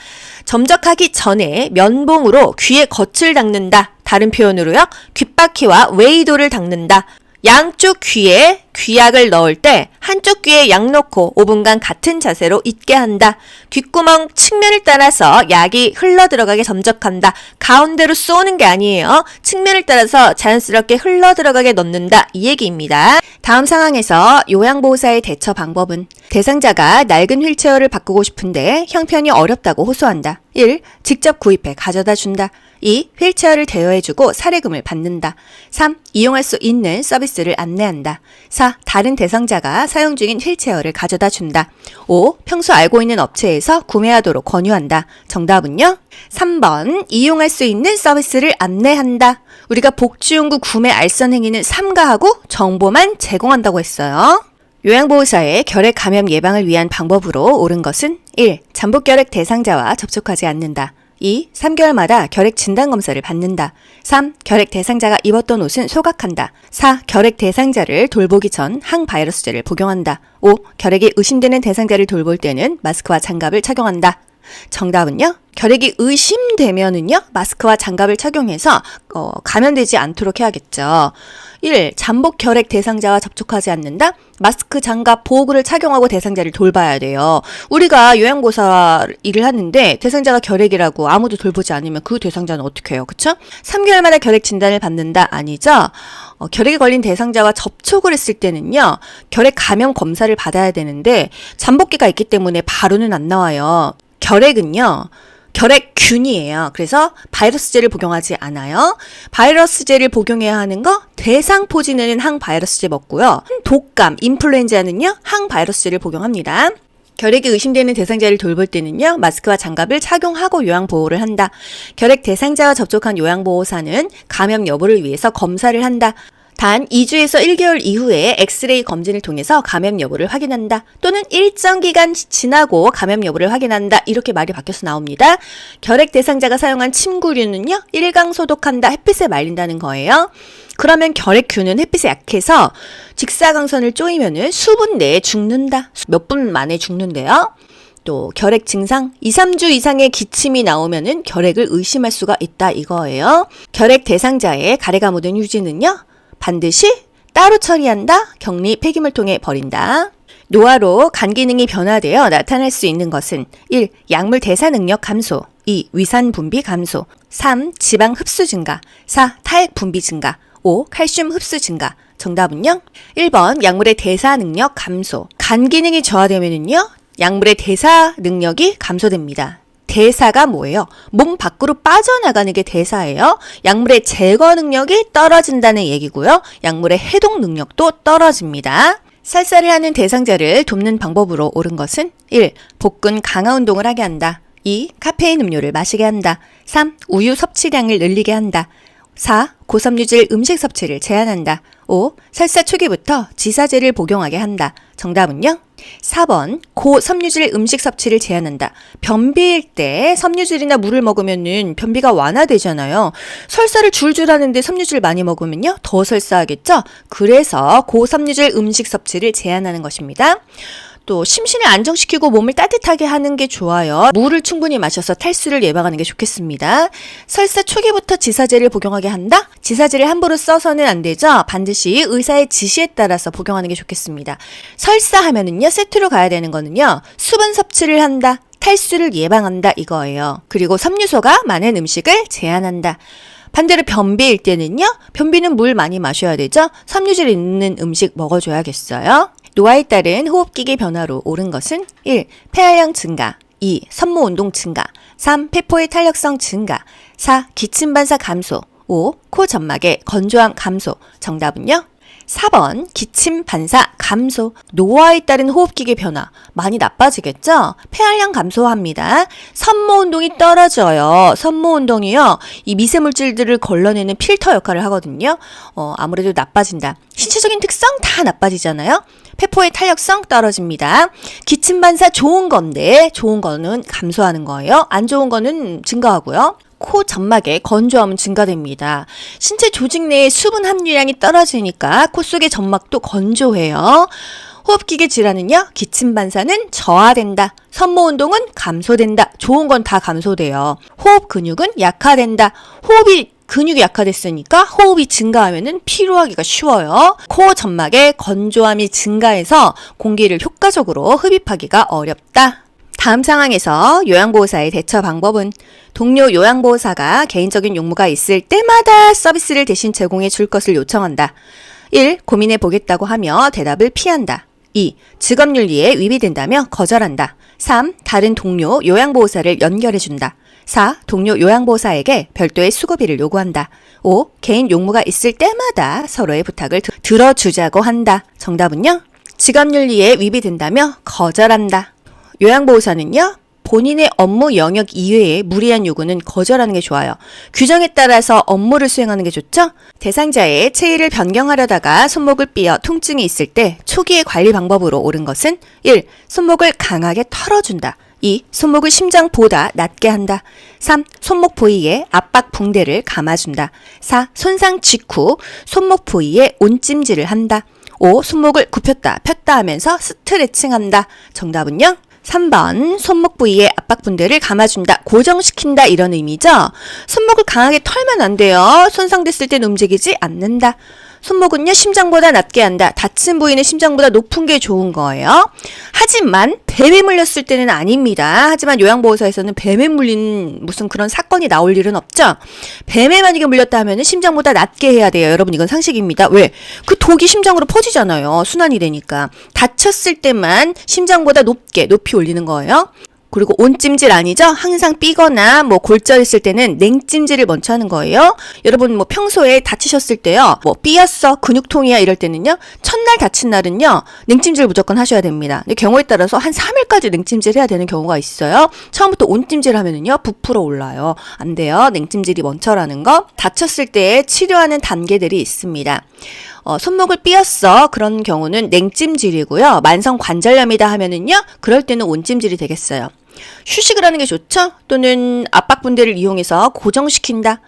점적하기 전에 면봉으로 귀의 겉을 닦는다. 다른 표현으로요. 귓바퀴와 웨이도를 닦는다. 양쪽 귀에 귀약을 넣을 때 한쪽 귀에 약 넣고 5분간 같은 자세로 있게 한다. 귓구멍 측면을 따라서 약이 흘러들어가게 점적한다. 가운데로 쏘는 게 아니에요. 측면을 따라서 자연스럽게 흘러들어가게 넣는다. 이 얘기입니다. 다음 상황에서 요양보호사의 대처 방법은 대상자가 낡은 휠체어를 바꾸고 싶은데 형편이 어렵다고 호소한다. 1. 직접 구입해 가져다 준다. 2. 휠체어를 대여해주고 사례금을 받는다. 3. 이용할 수 있는 서비스를 안내한다. 4. 다른 대상자가 사용 중인 휠체어를 가져다 준다. 5. 평소 알고 있는 업체에서 구매하도록 권유한다. 정답은요? 3번 이용할 수 있는 서비스를 안내한다. 우리가 복지용구 구매 알선 행위는 삼가하고 정보만 제공한다고 했어요. 요양보호사의 결핵 감염 예방을 위한 방법으로 옳은 것은 1. 잠복결핵 대상자와 접촉하지 않는다. 2. 3개월마다 결핵 진단검사를 받는다. 3. 결핵 대상자가 입었던 옷은 소각한다. 4. 결핵 대상자를 돌보기 전 항바이러스제를 복용한다. 5. 결핵이 의심되는 대상자를 돌볼 때는 마스크와 장갑을 착용한다. 정답은요? 결핵이 의심되면은요, 마스크와 장갑을 착용해서 감염되지 않도록 해야겠죠. 1. 잠복 결핵 대상자와 접촉하지 않는다. 마스크, 장갑, 보호구를 착용하고 대상자를 돌봐야 돼요. 우리가 요양보호사 일을 하는데 대상자가 결핵이라고 아무도 돌보지 않으면 그 대상자는 어떻게 해요? 그쵸? 3개월마다 결핵 진단을 받는다? 아니죠? 결핵에 걸린 대상자와 접촉을 했을 때는요, 결핵 감염 검사를 받아야 되는데 잠복기가 있기 때문에 바로는 안 나와요. 결핵은요, 결핵균이에요. 그래서 바이러스제를 복용하지 않아요. 바이러스제를 복용해야 하는 거 대상포진에는 항바이러스제 먹고요. 독감, 인플루엔자는요 항바이러스제를 복용합니다. 결핵이 의심되는 대상자를 돌볼 때는요, 마스크와 장갑을 착용하고 요양보호를 한다. 결핵 대상자와 접촉한 요양보호사는 감염 여부를 위해서 검사를 한다. 단 2주에서 1개월 이후에 엑스레이 검진을 통해서 감염 여부를 확인한다. 또는 일정 기간 지나고 감염 여부를 확인한다. 이렇게 말이 바뀌어서 나옵니다. 결핵 대상자가 사용한 침구류는요, 1강 소독한다, 햇빛에 말린다는 거예요. 그러면 결핵균은 햇빛에 약해서 직사광선을 쪼이면은 수분 내에 죽는다. 몇 분 만에 죽는데요. 또 결핵 증상 2, 3주 이상의 기침이 나오면은 결핵을 의심할 수가 있다 이거예요. 결핵 대상자의 가래가 묻은 휴지는요. 반드시 따로 처리한다. 격리 폐기물 통에 버린다. 노화로 간 기능이 변화되어 나타날 수 있는 것은 1. 약물 대사 능력 감소 2. 위산 분비 감소 3. 지방 흡수 증가 4. 탈 분비 증가 5. 칼슘 흡수 증가 정답은요? 1번 약물의 대사 능력 감소 간 기능이 저하되면은요 약물의 대사 능력이 감소됩니다. 대사가 뭐예요? 몸 밖으로 빠져나가는 게 대사예요. 약물의 제거 능력이 떨어진다는 얘기고요. 약물의 해독 능력도 떨어집니다. 살살을 하는 대상자를 돕는 방법으로 옳은 것은 1. 복근 강화 운동을 하게 한다. 2. 카페인 음료를 마시게 한다. 3. 우유 섭취량을 늘리게 한다. 4. 고섬유질 음식 섭취를 제한한다. 5. 설사 초기부터 지사제를 복용하게 한다. 정답은요? 4번 고섬유질 음식 섭취를 제한한다. 변비일 때 섬유질이나 물을 먹으면은 변비가 완화되잖아요. 설사를 줄줄 하는데 섬유질 많이 먹으면요 더 설사하겠죠? 그래서 고섬유질 음식 섭취를 제한하는 것입니다. 또 심신을 안정시키고 몸을 따뜻하게 하는 게 좋아요. 물을 충분히 마셔서 탈수를 예방하는 게 좋겠습니다. 설사 초기부터 지사제를 복용하게 한다? 지사제를 함부로 써서는 안 되죠. 반드시 의사의 지시에 따라서 복용하는 게 좋겠습니다. 설사하면은요 세트로 가야 되는 거는요 수분 섭취를 한다. 탈수를 예방한다 이거예요. 그리고 섬유소가 많은 음식을 제한한다. 반대로 변비일 때는요 변비는 물 많이 마셔야 되죠. 섬유질 있는 음식 먹어줘야겠어요. 노화에 따른 호흡기계 변화로 옳은 것은 1. 폐활량 증가 2. 섬모운동 증가 3. 폐포의 탄력성 증가 4. 기침 반사 감소 5. 코 점막의 건조함 감소 정답은요? 4번 기침 반사 감소 노화에 따른 호흡기계 변화 많이 나빠지겠죠? 폐활량 감소합니다. 섬모운동이 떨어져요. 섬모운동이요. 이 미세물질들을 걸러내는 필터 역할을 하거든요. 아무래도 나빠진다. 신체적인 특성 다 나빠지잖아요. 폐포의 탄력성 떨어집니다. 기침 반사 좋은 건데 좋은 거는 감소하는 거예요. 안 좋은 거는 증가하고요. 코 점막의 건조함은 증가됩니다. 신체 조직 내의 수분 함유량이 떨어지니까 코 속의 점막도 건조해요. 호흡기계 질환은요. 기침 반사는 저하된다. 섬모운동은 감소된다. 좋은 건 다 감소돼요. 호흡 근육은 약화된다. 근육이 약화됐으니까 호흡이 증가하면은 피로하기가 쉬워요. 코 점막의 건조함이 증가해서 공기를 효과적으로 흡입하기가 어렵다. 다음 상황에서 요양보호사의 대처 방법은 동료 요양보호사가 개인적인 용무가 있을 때마다 서비스를 대신 제공해 줄 것을 요청한다. 1. 고민해 보겠다고 하며 대답을 피한다. 2. 직업윤리에 위배된다며 거절한다. 3. 다른 동료 요양보호사를 연결해 준다. 4. 동료 요양보호사에게 별도의 수고비를 요구한다. 5. 개인 용무가 있을 때마다 서로의 부탁을 들어주자고 한다. 정답은요? 직업윤리에 위배된다며 거절한다. 요양보호사는요, 본인의 업무 영역 이외의 무리한 요구는 거절하는 게 좋아요. 규정에 따라서 업무를 수행하는 게 좋죠? 대상자의 체위를 변경하려다가 손목을 삐어 통증이 있을 때 초기의 관리 방법으로 옳은 것은 1. 손목을 강하게 털어준다. 2. 손목을 심장보다 낮게 한다. 3. 손목 부위에 압박 붕대를 감아준다. 4. 손상 직후 손목 부위에 온찜질을 한다. 5. 손목을 굽혔다 폈다 하면서 스트레칭한다. 정답은요? 3번 손목 부위에 압박분대를 감아준다, 고정시킨다 이런 의미죠. 손목을 강하게 털면 안 돼요. 손상됐을 땐 움직이지 않는다. 손목은요 심장보다 낮게 한다. 다친 부위는 심장보다 높은 게 좋은 거예요. 하지만 뱀에 물렸을 때는 아닙니다. 하지만 요양보호사에서는 뱀에 물린 무슨 그런 사건이 나올 일은 없죠. 뱀에 만약에 물렸다 하면 심장보다 낮게 해야 돼요. 여러분 이건 상식입니다. 왜? 그 독이 심장으로 퍼지잖아요. 순환이 되니까. 다쳤을 때만 심장보다 높이 올리는 거예요. 그리고 온찜질 아니죠? 항상 삐거나 골절했을 때는 냉찜질을 먼저 하는 거예요. 여러분 평소에 다치셨을 때요. 삐었어, 근육통이야 이럴 때는요. 첫날 다친 날은요. 냉찜질 무조건 하셔야 됩니다. 근데 경우에 따라서 한 3일까지 냉찜질 해야 되는 경우가 있어요. 처음부터 온찜질 하면은요. 부풀어 올라요. 안 돼요. 냉찜질이 먼저라는 거. 다쳤을 때 치료하는 단계들이 있습니다. 손목을 삐었어. 그런 경우는 냉찜질이고요. 만성 관절염이다 하면은요. 그럴 때는 온찜질이 되겠어요. 휴식을 하는 게 좋죠? 또는 압박분대를 이용해서 고정시킨다.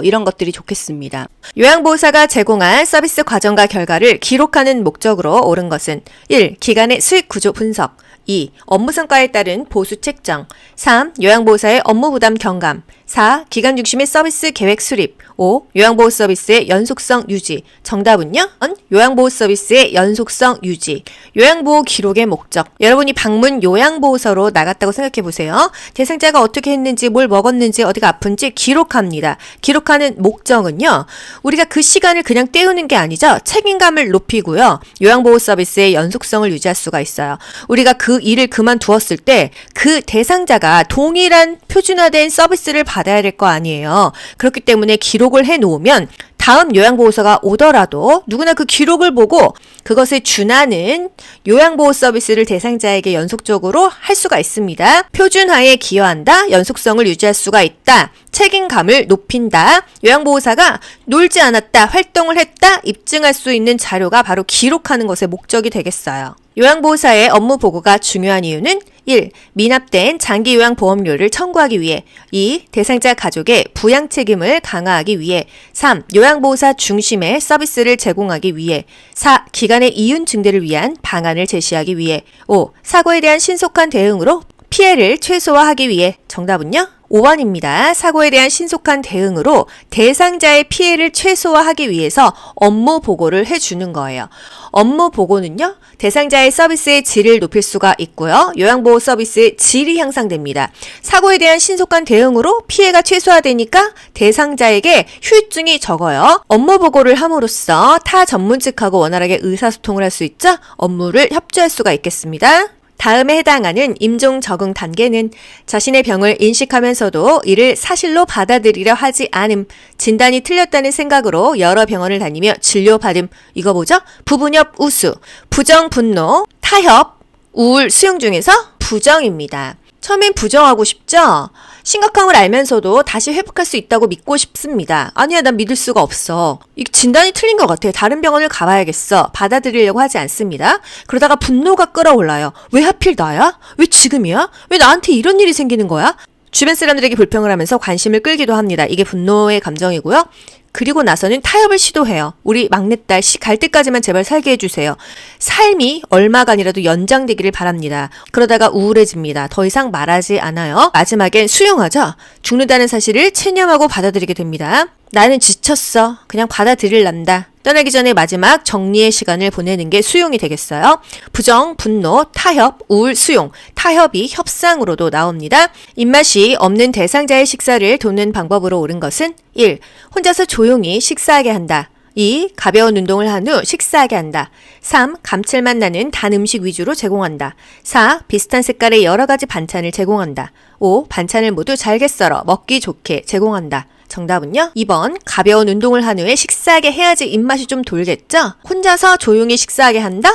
이런 것들이 좋겠습니다. 요양보호사가 제공한 서비스 과정과 결과를 기록하는 목적으로 옳은 것은 1. 기관의 수익 구조 분석 2. 업무 성과에 따른 보수 책정 3. 요양보호사의 업무 부담 경감 4. 기관 중심의 서비스 계획 수립 5. 요양보호 서비스의 연속성 유지. 정답은요? 요양보호 서비스의 연속성 유지. 요양보호 기록의 목적. 여러분이 방문 요양보호서로 나갔다고 생각해 보세요. 대상자가 어떻게 했는지, 뭘 먹었는지, 어디가 아픈지 기록합니다. 기록하는 목적은요. 우리가 그 시간을 그냥 때우는 게 아니죠. 책임감을 높이고요. 요양보호 서비스의 연속성을 유지할 수가 있어요. 우리가 그 일을 그만두었을 때 그 대상자가 동일한 표준화된 서비스를 받아야 될 거 아니에요. 그렇기 때문에 기록을 해놓으면 다음 요양보호사가 오더라도 누구나 그 기록을 보고 그것에 준하는 요양보호 서비스를 대상자에게 연속적으로 할 수가 있습니다. 표준화에 기여한다. 연속성을 유지할 수가 있다. 책임감을 높인다. 요양보호사가 놀지 않았다. 활동을 했다. 입증할 수 있는 자료가 바로 기록하는 것의 목적이 되겠어요. 요양보호사의 업무 보고가 중요한 이유는 1. 미납된 장기요양보험료를 청구하기 위해 2. 대상자 가족의 부양 책임을 강화하기 위해 3. 요양보호사 중심의 서비스를 제공하기 위해 4. 기관의 이윤 증대를 위한 방안을 제시하기 위해 5. 사고에 대한 신속한 대응으로 피해를 최소화하기 위해. 정답은요? 5번입니다. 사고에 대한 신속한 대응으로 대상자의 피해를 최소화하기 위해서 업무 보고를 해주는 거예요. 업무 보고는요, 대상자의 서비스의 질을 높일 수가 있고요. 요양보호 서비스의 질이 향상됩니다. 사고에 대한 신속한 대응으로 피해가 최소화되니까 대상자에게 후유증이 적어요. 업무 보고를 함으로써 타 전문직하고 원활하게 의사소통을 할 수 있죠. 업무를 협조할 수가 있겠습니다. 다음에 해당하는 임종 적응 단계는 자신의 병을 인식하면서도 이를 사실로 받아들이려 하지 않음, 진단이 틀렸다는 생각으로 여러 병원을 다니며 진료받음. 이거 뭐죠? 부분협 우수, 부정 분노, 타협, 우울 수용 중에서 부정입니다. 처음엔 부정하고 싶죠? 심각한 걸 알면서도 다시 회복할 수 있다고 믿고 싶습니다. 아니야, 난 믿을 수가 없어. 이 진단이 틀린 것 같아. 다른 병원을 가봐야겠어. 받아들이려고 하지 않습니다. 그러다가 분노가 끌어올라요. 왜 하필 나야? 왜 지금이야? 왜 나한테 이런 일이 생기는 거야? 주변 사람들에게 불평을 하면서 관심을 끌기도 합니다. 이게 분노의 감정이고요. 그리고 나서는 타협을 시도해요. 우리 막내딸 갈 때까지만 제발 살게 해주세요. 삶이 얼마간이라도 연장되기를 바랍니다. 그러다가 우울해집니다. 더 이상 말하지 않아요. 마지막엔 수용하죠. 죽는다는 사실을 체념하고 받아들이게 됩니다. 나는 지쳤어. 그냥 받아들일란다. 떠나기 전에 마지막 정리의 시간을 보내는 게 수용이 되겠어요. 부정, 분노, 타협, 우울, 수용. 타협이 협상으로도 나옵니다. 입맛이 없는 대상자의 식사를 돕는 방법으로 옳은 것은 1. 혼자서 조용히 식사하게 한다. 2. 가벼운 운동을 한 후 식사하게 한다. 3. 감칠맛 나는 단 음식 위주로 제공한다. 4. 비슷한 색깔의 여러 가지 반찬을 제공한다. 5. 반찬을 모두 잘게 썰어 먹기 좋게 제공한다. 정답은요? 2번 가벼운 운동을 한 후에 식사하게 해야지 입맛이 좀 돌겠죠? 혼자서 조용히 식사하게 한다?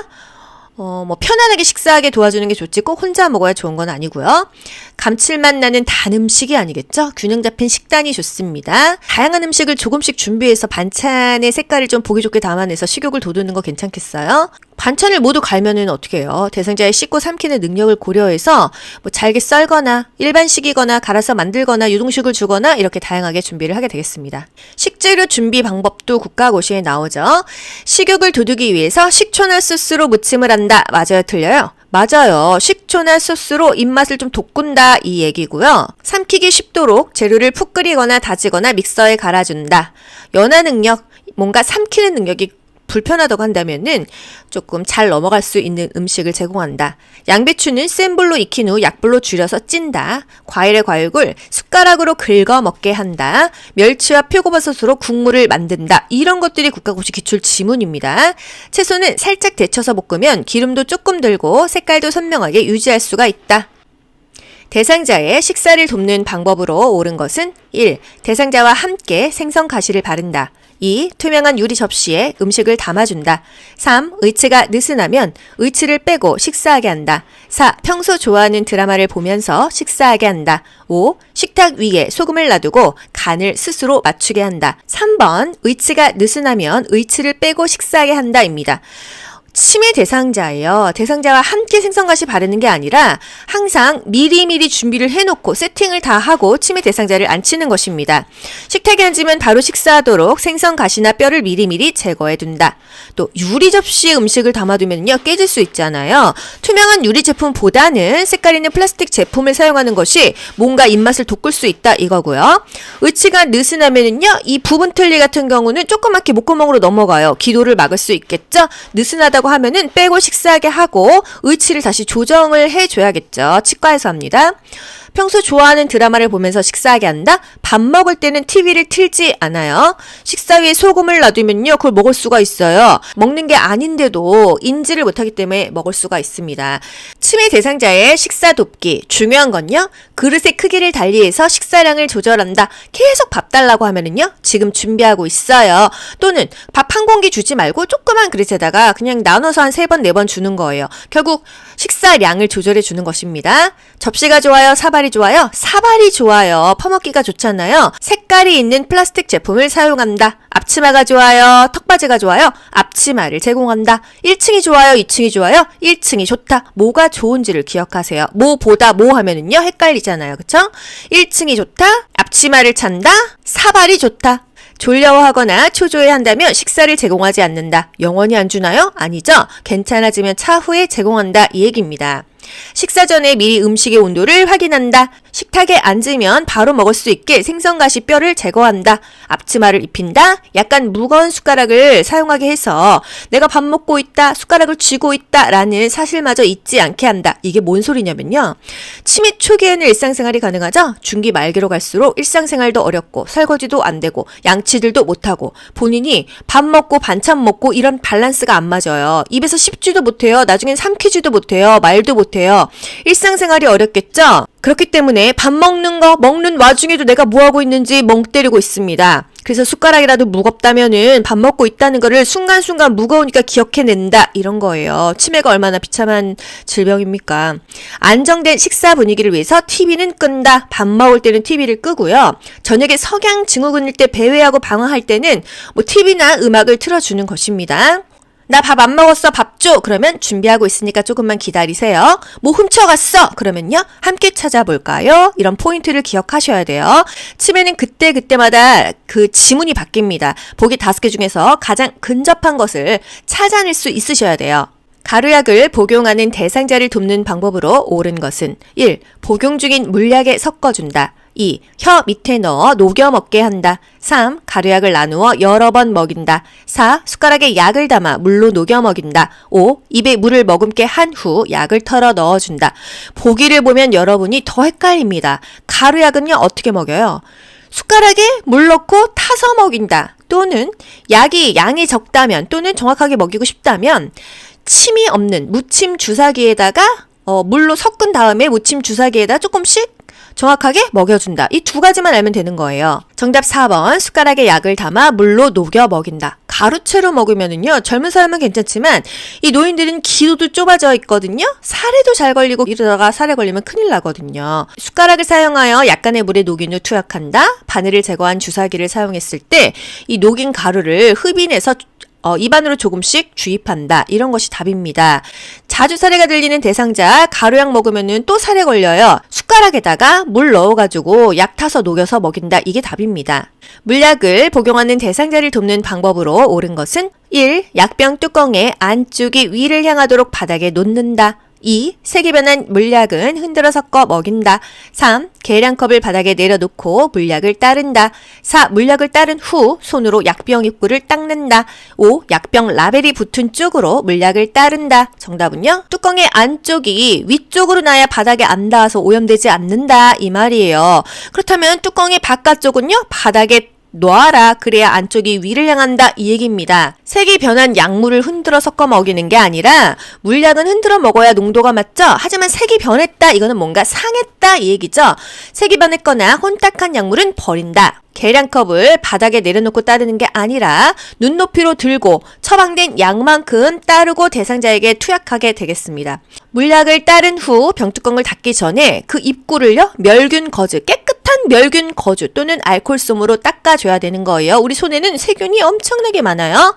편안하게 식사하게 도와주는 게 좋지 꼭 혼자 먹어야 좋은 건 아니고요. 감칠맛 나는 단 음식이 아니겠죠? 균형 잡힌 식단이 좋습니다. 다양한 음식을 조금씩 준비해서 반찬의 색깔을 좀 보기 좋게 담아내서 식욕을 돋우는 거 괜찮겠어요? 반찬을 모두 갈면은 어떻게 해요? 대상자의 씹고 삼키는 능력을 고려해서 잘게 썰거나 일반식이거나 갈아서 만들거나 유동식을 주거나 이렇게 다양하게 준비를 하게 되겠습니다. 식재료 준비 방법도 국가고시에 나오죠. 식욕을 돋우기 위해서 식초나 소스로 무침을 한다. 맞아요, 틀려요? 맞아요. 식초나 소스로 입맛을 좀 돋군다 이 얘기고요. 삼키기 쉽도록 재료를 푹 끓이거나 다지거나 믹서에 갈아준다. 연화 능력, 뭔가 삼키는 능력이 불편하다고 한다면은 조금 잘 넘어갈 수 있는 음식을 제공한다. 양배추는 센 불로 익힌 후 약불로 줄여서 찐다. 과일의 과육을 숟가락으로 긁어 먹게 한다. 멸치와 표고버섯으로 국물을 만든다. 이런 것들이 국가고시 기출 지문입니다. 채소는 살짝 데쳐서 볶으면 기름도 조금 들고 색깔도 선명하게 유지할 수가 있다. 대상자의 식사를 돕는 방법으로 옳은 것은 1. 대상자와 함께 생선 가시를 바른다. 2. 투명한 유리 접시에 음식을 담아준다. 3. 의치가 느슨하면 의치를 빼고 식사하게 한다. 4. 평소 좋아하는 드라마를 보면서 식사하게 한다. 5. 식탁 위에 소금을 놔두고 간을 스스로 맞추게 한다. 3번 의치가 느슨하면 의치를 빼고 식사하게 한다입니다. 치매 대상자예요. 대상자와 함께 생선가시 바르는 게 아니라 항상 미리미리 준비를 해놓고 세팅을 다 하고 치매 대상자를 앉히는 것입니다. 식탁에 앉으면 바로 식사하도록 생선가시나 뼈를 미리미리 제거해둔다. 또 유리 접시에 음식을 담아두면요 깨질 수 있잖아요. 투명한 유리 제품보다는 색깔 있는 플라스틱 제품을 사용하는 것이 뭔가 입맛을 돋굴 수 있다 이거고요. 의치가 느슨하면은요 이 부분 틀니 같은 경우는 조그맣게 목구멍으로 넘어가요. 기도를 막을 수 있겠죠. 느슨하다 하면은 빼고 식사하게 하고 의치를 다시 조정을 해줘야겠죠. 치과에서 합니다. 평소 좋아하는 드라마를 보면서 식사하게 한다? 밥 먹을 때는 TV를 틀지 않아요. 식사 위에 소금을 놔두면요 그걸 먹을 수가 있어요. 먹는 게 아닌데도 인지를 못하기 때문에 먹을 수가 있습니다. 치매 대상자의 식사 돕기 중요한 건요 그릇의 크기를 달리해서 식사량을 조절한다. 계속 밥 달라고 하면은요 지금 준비하고 있어요. 또는 밥 한 공기 주지 말고 조그만 그릇에다가 그냥 나눠서 한 3번 4번 주는 거예요. 결국 식사량을 조절해 주는 것입니다. 접시가 좋아요? 사발이 좋아요? 사발이 좋아요. 퍼먹기가 좋잖아요. 색깔이 있는 플라스틱 제품을 사용한다. 앞치마가 좋아요? 턱바지가 좋아요? 앞치마를 제공한다. 1층이 좋아요? 2층이 좋아요? 1층이 좋다. 뭐가 좋은지를 기억하세요. 뭐보다 뭐 하면은요 헷갈리잖아요. 그쵸? 1층이 좋다. 앞치마를 찬다. 사발이 좋다. 졸려하거나 초조해한다면 식사를 제공하지 않는다. 영원히 안 주나요? 아니죠. 괜찮아지면 차후에 제공한다 이 얘기입니다. 식사 전에 미리 음식의 온도를 확인한다. 식탁에 앉으면 바로 먹을 수 있게 생선가시 뼈를 제거한다. 앞치마를 입힌다. 약간 무거운 숟가락을 사용하게 해서 내가 밥 먹고 있다, 숟가락을 쥐고 있다 라는 사실마저 잊지 않게 한다. 이게 뭔 소리냐면요. 치매 초기에는 일상생활이 가능하죠. 중기 말기로 갈수록 일상생활도 어렵고 설거지도 안 되고 양치들도 못하고 본인이 밥 먹고 반찬 먹고 이런 밸런스가 안 맞아요. 입에서 씹지도 못해요. 나중엔 삼키지도 못해요. 말도 못해요. 일상생활이 어렵겠죠? 그렇기 때문에 밥 먹는 와중에도 내가 뭐하고 있는지 멍 때리고 있습니다. 그래서 숟가락이라도 무겁다면은 밥 먹고 있다는 거를 순간순간 무거우니까 기억해낸다 이런 거예요. 치매가 얼마나 비참한 질병입니까? 안정된 식사 분위기를 위해서 TV는 끈다. 밥 먹을 때는 TV를 끄고요. 저녁에 석양 증후군일 때 배회하고 방황할 때는 뭐 TV나 음악을 틀어주는 것입니다. 나 밥 안 먹었어, 밥 줘. 그러면 준비하고 있으니까 조금만 기다리세요. 뭐 훔쳐갔어. 그러면요 함께 찾아볼까요? 이런 포인트를 기억하셔야 돼요. 치매는 그때마다 그 지문이 바뀝니다. 보기 5개 중에서 가장 근접한 것을 찾아낼 수 있으셔야 돼요. 가루약을 복용하는 대상자를 돕는 방법으로 옳은 것은 1. 복용 중인 물약에 섞어준다. 2. 혀 밑에 넣어 녹여 먹게 한다. 3. 가루약을 나누어 여러 번 먹인다. 4. 숟가락에 약을 담아 물로 녹여 먹인다. 5. 입에 물을 머금게 한 후 약을 털어 넣어준다. 보기를 보면 여러분이 더 헷갈립니다. 가루약은요 어떻게 먹여요? 숟가락에 물 넣고 타서 먹인다. 또는 양이 적다면 또는 정확하게 먹이고 싶다면 침이 없는 무침 주사기에다가 물로 섞은 다음에 무침 주사기에다 조금씩 정확하게 먹여준다. 이 2가지만 알면 되는 거예요. 정답 4번 숟가락에 약을 담아 물로 녹여 먹인다. 가루채로 먹으면은요 젊은 사람은 괜찮지만 이 노인들은 기도도 좁아져 있거든요. 살에도 잘 걸리고 이러다가 살에 걸리면 큰일 나거든요. 숟가락을 사용하여 약간의 물에 녹인 후 투약한다. 바늘을 제거한 주사기를 사용했을 때 이 녹인 가루를 흡인해서 입안으로 조금씩 주입한다. 이런 것이 답입니다. 자주 사례가 들리는 대상자 가루약 먹으면은 또 사례 걸려요. 숟가락에다가 물 넣어가지고 약 타서 녹여서 먹인다. 이게 답입니다. 물약을 복용하는 대상자를 돕는 방법으로 옳은 것은 1. 약병 뚜껑의 안쪽이 위를 향하도록 바닥에 놓는다. 2. 색이 변한 물약은 흔들어 섞어 먹인다. 3. 계량컵을 바닥에 내려놓고 물약을 따른다. 4. 물약을 따른 후 손으로 약병 입구를 닦는다. 5. 약병 라벨이 붙은 쪽으로 물약을 따른다. 정답은요? 뚜껑의 안쪽이 위쪽으로 놔야 바닥에 안 닿아서 오염되지 않는다 이 말이에요. 그렇다면 뚜껑의 바깥쪽은요? 바닥에 놔라. 그래야 안쪽이 위를 향한다. 이 얘기입니다. 색이 변한 약물을 흔들어 섞어 먹이는 게 아니라 물약은 흔들어 먹어야 농도가 맞죠? 하지만 색이 변했다. 이거는 뭔가 상했다. 이 얘기죠. 색이 변했거나 혼탁한 약물은 버린다. 계량컵을 바닥에 내려놓고 따르는 게 아니라 눈높이로 들고 처방된 양만큼 따르고 대상자에게 투약하게 되겠습니다. 물약을 따른 후 병뚜껑을 닫기 전에 그 입구를요, 멸균 거즈, 깨끗한 멸균 거즈 또는 알코올솜으로 닦아줘야 되는 거예요. 우리 손에는 세균이 엄청나게 많아요.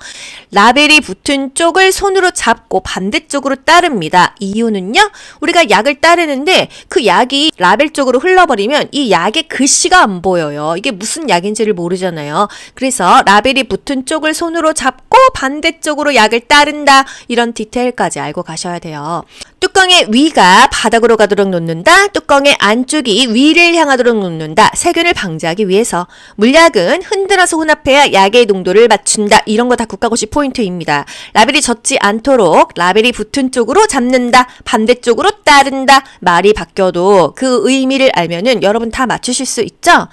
라벨이 붙은 쪽을 손으로 잡고 반대쪽으로 따릅니다. 이유는요, 우리가 약을 따르는데 그 약이 라벨 쪽으로 흘러버리면 이 약의 글씨가 안 보여요. 이게 무슨 약인지를 모르잖아요. 그래서 라벨이 붙은 쪽을 손으로 잡고 반대쪽으로 약을 따른다. 이런 디테일까지 알고 가셔야 돼요. 뚜껑의 위가 바닥으로 가도록 놓는다. 뚜껑의 안쪽이 위를 향하도록 놓는다. 세균을 방지하기 위해서. 물약은 흔들어서 혼합해야 약의 농도를 맞춘다. 이런 거 다 국가고시 포인트입니다. 라벨이 젖지 않도록 라벨이 붙은 쪽으로 잡는다. 반대쪽으로 따른다. 말이 바뀌어도 그 의미를 알면은 여러분 다 맞추실 수 있죠?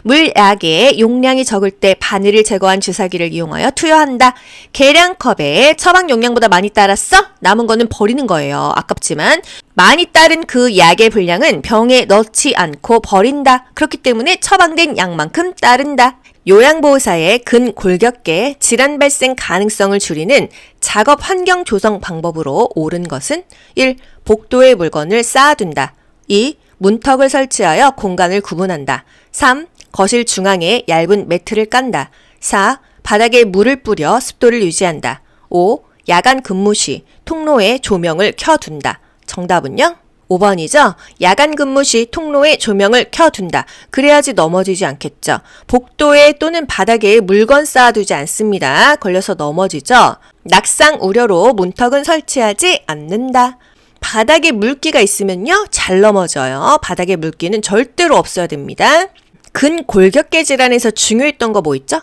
물약의 용량이 적을 때 바늘을 제거한 주사기를 이용하여 투여한다. 계량컵에 처방 용량보다 많이 따랐어? 남은 거는 버리는 거예요. 아깝지만 많이 따른 그 약의 분량은 병에 넣지 않고 버린다. 그렇기 때문에 처방된 양만큼 따른다. 요양보호사의 근골격계 질환 발생 가능성을 줄이는 작업 환경 조성 방법으로 옳은 것은 1. 복도에 물건을 쌓아둔다. 2. 문턱을 설치하여 공간을 구분한다. 3. 거실 중앙에 얇은 매트를 깐다. 4. 바닥에 물을 뿌려 습도를 유지한다. 5. 야간 근무 시 통로에 조명을 켜둔다. 정답은요? 5번이죠? 야간 근무 시 통로에 조명을 켜둔다. 그래야지 넘어지지 않겠죠. 복도에 또는 바닥에 물건 쌓아두지 않습니다. 걸려서 넘어지죠. 낙상 우려로 문턱은 설치하지 않는다. 바닥에 물기가 있으면요, 잘 넘어져요. 바닥에 물기는 절대로 없어야 됩니다. 근골격계 질환에서 중요했던 거 뭐 있죠?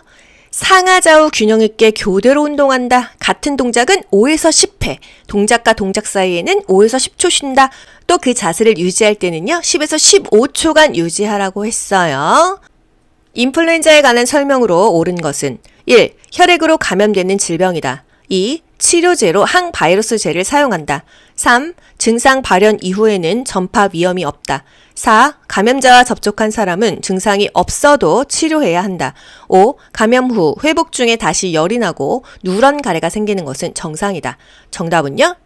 상하좌우 균형 있게 교대로 운동한다. 같은 동작은 5에서 10회, 동작과 동작 사이에는 5에서 10초 쉰다. 또 그 자세를 유지할 때는요, 10에서 15초간 유지하라고 했어요. 인플루엔자에 관한 설명으로 옳은 것은 1. 혈액으로 감염되는 질병이다. 2. 치료제로 항바이러스제를 사용한다. 3. 증상 발현 이후에는 전파 위험이 없다. 4. 감염자와 접촉한 사람은 증상이 없어도 치료해야 한다. 5. 감염 후 회복 중에 다시 열이 나고 누런 가래가 생기는 것은 정상이다. 정답은요?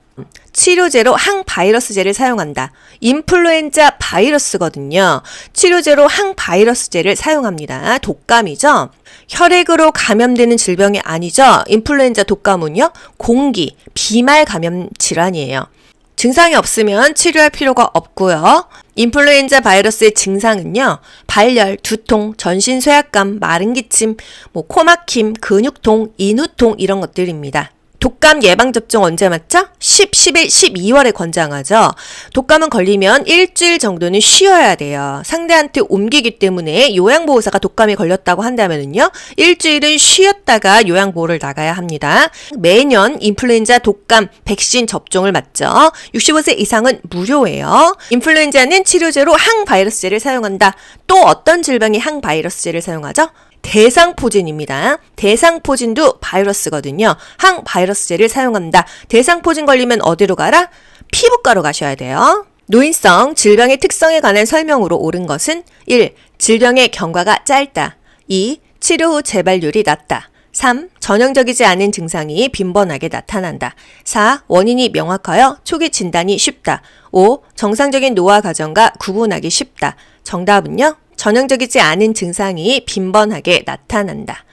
치료제로 항바이러스제를 사용한다. 인플루엔자 바이러스거든요. 치료제로 항바이러스제를 사용합니다. 독감이죠. 혈액으로 감염되는 질병이 아니죠. 인플루엔자 독감은요, 공기, 비말 감염 질환이에요. 증상이 없으면 치료할 필요가 없고요. 인플루엔자 바이러스의 증상은요, 발열, 두통, 전신 쇠약감, 마른 기침, 코막힘, 근육통, 인후통 이런 것들입니다. 독감 예방접종 언제 맞죠? 11일, 12월에 권장하죠. 독감은 걸리면 일주일 정도는 쉬어야 돼요. 상대한테 옮기기 때문에 요양보호사가 독감에 걸렸다고 한다면요, 일주일은 쉬었다가 요양보호를 나가야 합니다. 매년 인플루엔자 독감 백신 접종을 맞죠. 65세 이상은 무료예요. 인플루엔자는 치료제로 항바이러스제를 사용한다. 또 어떤 질병이 항바이러스제를 사용하죠? 대상포진입니다. 대상포진도 바이러스거든요. 항바이러스제를 사용합니다. 대상포진 걸리면 어디로 가라? 피부과로 가셔야 돼요. 노인성 질병의 특성에 관한 설명으로 옳은 것은 1. 질병의 경과가 짧다. 2. 치료 후 재발률이 낮다. 3. 전형적이지 않은 증상이 빈번하게 나타난다. 4. 원인이 명확하여 초기 진단이 쉽다. 5. 정상적인 노화 과정과 구분하기 쉽다. 정답은요? 전형적이지 않은 증상이 빈번하게 나타난다.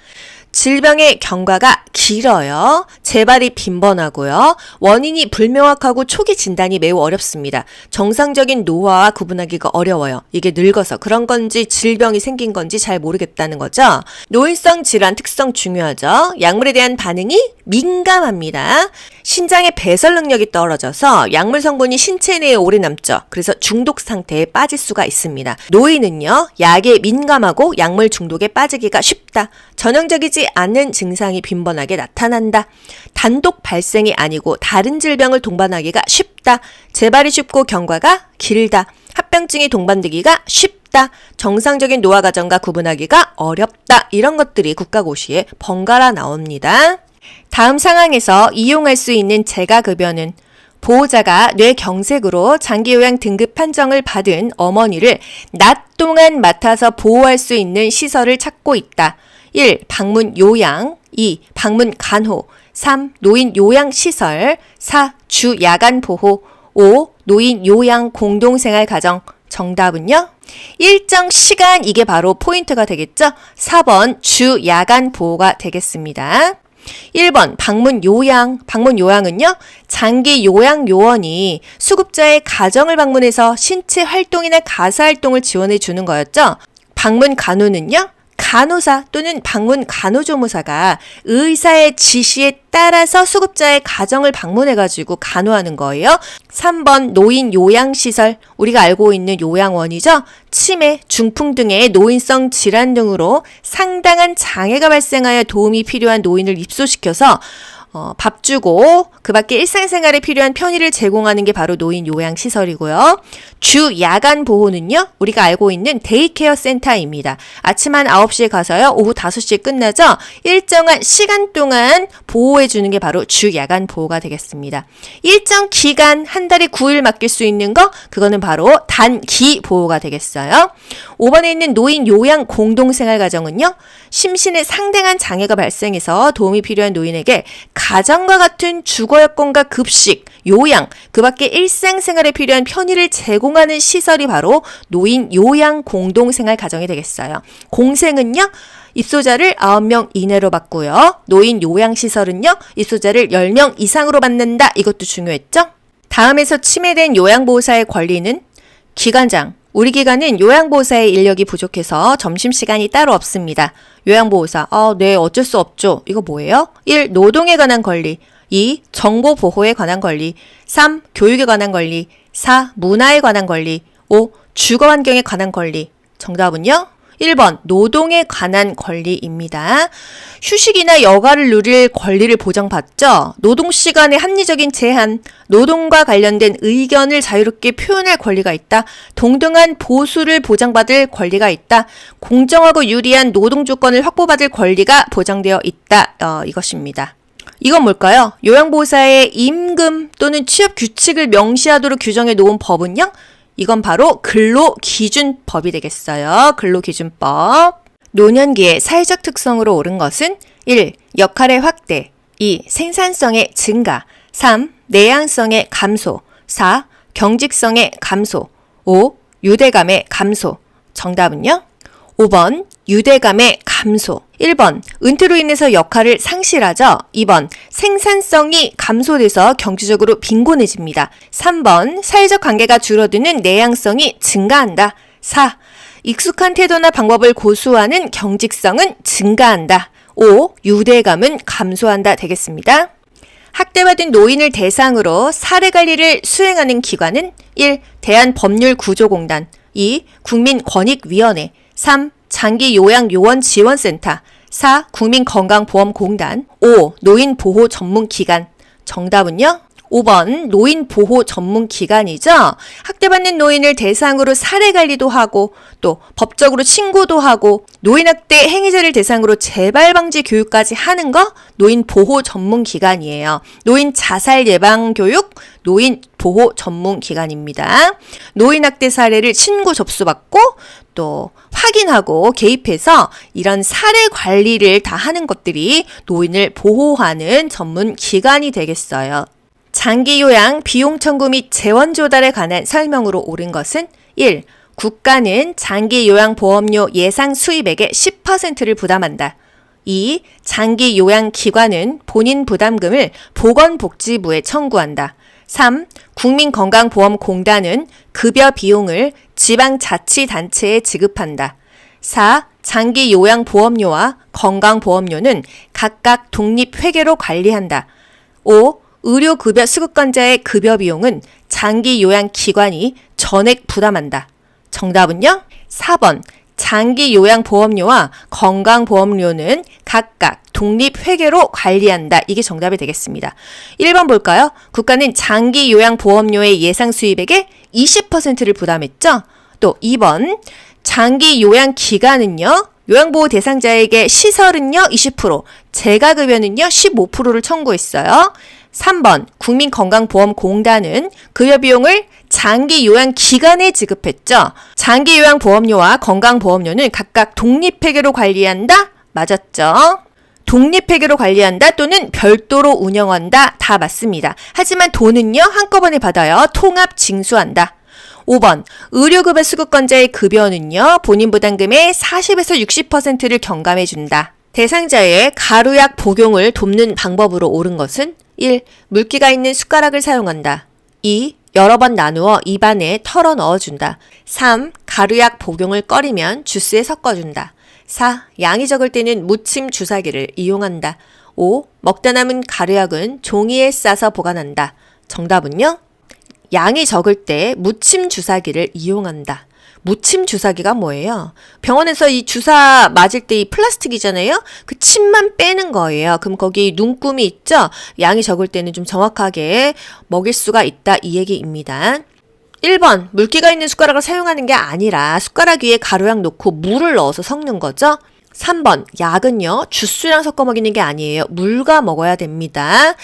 질병의 경과가 길어요. 재발이 빈번하고요. 원인이 불명확하고 초기 진단이 매우 어렵습니다. 정상적인 노화와 구분하기가 어려워요. 이게 늙어서 그런 건지 질병이 생긴 건지 잘 모르겠다는 거죠. 노인성 질환 특성 중요하죠. 약물에 대한 반응이 민감합니다. 신장의 배설 능력이 떨어져서 약물 성분이 신체 내에 오래 남죠. 그래서 중독 상태에 빠질 수가 있습니다. 노인은요, 약에 민감하고 약물 중독에 빠지기가 쉽다. 전형적이지 않은 증상이 빈번하게 나타난다. 단독 발생이 아니고 다른 질병을 동반하기가 쉽다. 재발이 쉽고 경과가 길다. 합병증이 동반되기가 쉽다. 높다, 정상적인 노화 과정과 구분하기가 어렵다, 이런 것들이 국가고시에 번갈아 나옵니다. 다음 상황에서 이용할 수 있는 재가급여는 보호자가 뇌경색으로 장기요양 등급 판정을 받은 어머니를 낮 동안 맡아서 보호할 수 있는 시설을 찾고 있다. 1. 방문 요양, 2. 방문 간호, 3. 노인 요양시설, 4. 주 야간 보호, 5. 노인 요양 공동생활 가정. 정답은요? 일정 시간, 이게 바로 포인트가 되겠죠? 4번 주 야간 보호가 되겠습니다. 1번 방문 요양. 방문 요양은요, 장기 요양 요원이 수급자의 가정을 방문해서 신체 활동이나 가사 활동을 지원해 주는 거였죠. 방문 간호는요, 간호사 또는 방문 간호조무사가 의사의 지시에 따라서 수급자의 가정을 방문해가지고 간호하는 거예요. 3번 노인 요양시설, 우리가 알고 있는 요양원이죠. 치매, 중풍 등의 노인성 질환 등으로 상당한 장애가 발생하여 도움이 필요한 노인을 입소시켜서 밥 주고 그 밖에 일상생활에 필요한 편의를 제공하는 게 바로 노인 요양시설이고요. 주 야간 보호는요, 우리가 알고 있는 데이케어 센터입니다. 아침 한 9시에 가서요, 오후 5시에 끝나죠. 일정한 시간 동안 보호해 주는 게 바로 주 야간 보호가 되겠습니다. 일정 기간, 한 달에 9일 맡길 수 있는 거, 그거는 바로 단기 보호가 되겠어요. 5번에 있는 노인 요양 공동생활 가정은요, 심신에 상당한 장애가 발생해서 도움이 필요한 노인에게 가정과 같은 주거 여건과 급식, 요양, 그 밖에 일상생활에 필요한 편의를 제공하는 시설이 바로 노인 요양 공동생활 가정이 되겠어요. 공생은요, 입소자를 9명 이내로 받고요. 노인 요양시설은요, 입소자를 10명 이상으로 받는다. 이것도 중요했죠? 다음에서 침해된 요양보호사의 권리는 기관장. 우리 기관은 요양보호사의 인력이 부족해서 점심시간이 따로 없습니다. 요양보호사, 네, 어쩔 수 없죠. 이거 뭐예요? 1. 노동에 관한 권리, 2. 정보보호에 관한 권리, 3. 교육에 관한 권리, 4. 문화에 관한 권리, 5. 주거환경에 관한 권리. 정답은요? 1번 노동에 관한 권리입니다. 휴식이나 여가를 누릴 권리를 보장받죠. 노동시간의 합리적인 제한, 노동과 관련된 의견을 자유롭게 표현할 권리가 있다. 동등한 보수를 보장받을 권리가 있다. 공정하고 유리한 노동 조건을 확보받을 권리가 보장되어 있다. 이것입니다. 이건 뭘까요? 요양보호사의 임금 또는 취업 규칙을 명시하도록 규정해 놓은 법은요? 이건 바로 근로기준법이 되겠어요. 근로기준법. 노년기의 사회적 특성으로 옳은 것은 1. 역할의 확대, 2. 생산성의 증가, 3. 내향성의 감소, 4. 경직성의 감소, 5. 유대감의 감소. 정답은요? 5번 유대감의 감소. 1번 은퇴로 인해서 역할을 상실하죠. 2번 생산성이 감소돼서 경제적으로 빈곤해집니다. 3번 사회적 관계가 줄어드는 내향성이 증가한다. 4. 익숙한 태도나 방법을 고수하는 경직성은 증가한다. 5. 유대감은 감소한다 되겠습니다. 학대받은 노인을 대상으로 사례관리를 수행하는 기관은 1. 대한법률구조공단, 2. 국민권익위원회, 3. 장기요양요원지원센터, 4. 국민건강보험공단, 5. 노인보호전문기관. 정답은요? 5번 노인보호전문기관이죠. 학대받는 노인을 대상으로 사례관리도 하고 또 법적으로 신고도 하고 노인학대 행위자를 대상으로 재발방지 교육까지 하는 거 노인보호전문기관이에요. 노인 자살 예방 교육 노인보호전문기관입니다. 노인학대 사례를 신고 접수받고 또 확인하고 개입해서 이런 사례 관리를 다 하는 것들이 노인을 보호하는 전문 기관이 되겠어요. 장기요양 비용 청구 및 재원 조달에 관한 설명으로 옳은 것은 1. 국가는 장기요양보험료 예상 수입액의 10%를 부담한다. 2. 장기요양기관은 본인 부담금을 보건복지부에 청구한다. 3. 국민건강보험공단은 급여 비용을 지방자치단체에 지급한다. 4. 장기요양보험료와 건강보험료는 각각 독립회계로 관리한다. 5. 의료급여 수급권자의 급여 비용은 장기요양기관이 전액 부담한다. 정답은요? 4번 장기요양보험료와 건강보험료는 각각 독립회계로 관리한다. 이게 정답이 되겠습니다. 1번 볼까요? 국가는 장기요양보험료의 예상 수입액의 20%를 부담했죠? 또 2번 장기 요양 기간은요. 요양보호 대상자에게 시설은요 20%, 재가급여는요 15%를 청구했어요. 3번 국민건강보험공단은 급여비용을 장기 요양 기간에 지급했죠. 장기 요양 보험료와 건강보험료는 각각 독립회계로 관리한다? 맞았죠. 독립회계로 관리한다 또는 별도로 운영한다 다 맞습니다. 하지만 돈은요 한꺼번에 받아요. 통합 징수한다. 5번 의료급여 수급권자의 급여는요 본인 부담금의 40에서 60%를 경감해준다. 대상자의 가루약 복용을 돕는 방법으로 옳은 것은 1. 물기가 있는 숟가락을 사용한다. 2. 여러 번 나누어 입안에 털어 넣어준다. 3. 가루약 복용을 꺼리면 주스에 섞어준다. 4. 양이 적을 때는 무침 주사기를 이용한다. 5. 먹다 남은 가루약은 종이에 싸서 보관한다. 정답은요? 양이 적을 때 무침 주사기를 이용한다. 무침 주사기가 뭐예요? 병원에서 이 주사 맞을 때 이 플라스틱이잖아요? 그 침만 빼는 거예요. 그럼 거기 눈금이 있죠? 양이 적을 때는 좀 정확하게 먹일 수가 있다 이 얘기입니다. 1번 물기가 있는 숟가락을 사용하는 게 아니라 숟가락 위에 가루약 놓고 물을 넣어서 섞는 거죠. 3번 약은요 주스랑 섞어 먹이는 게 아니에요. 물과 먹어야 됩니다.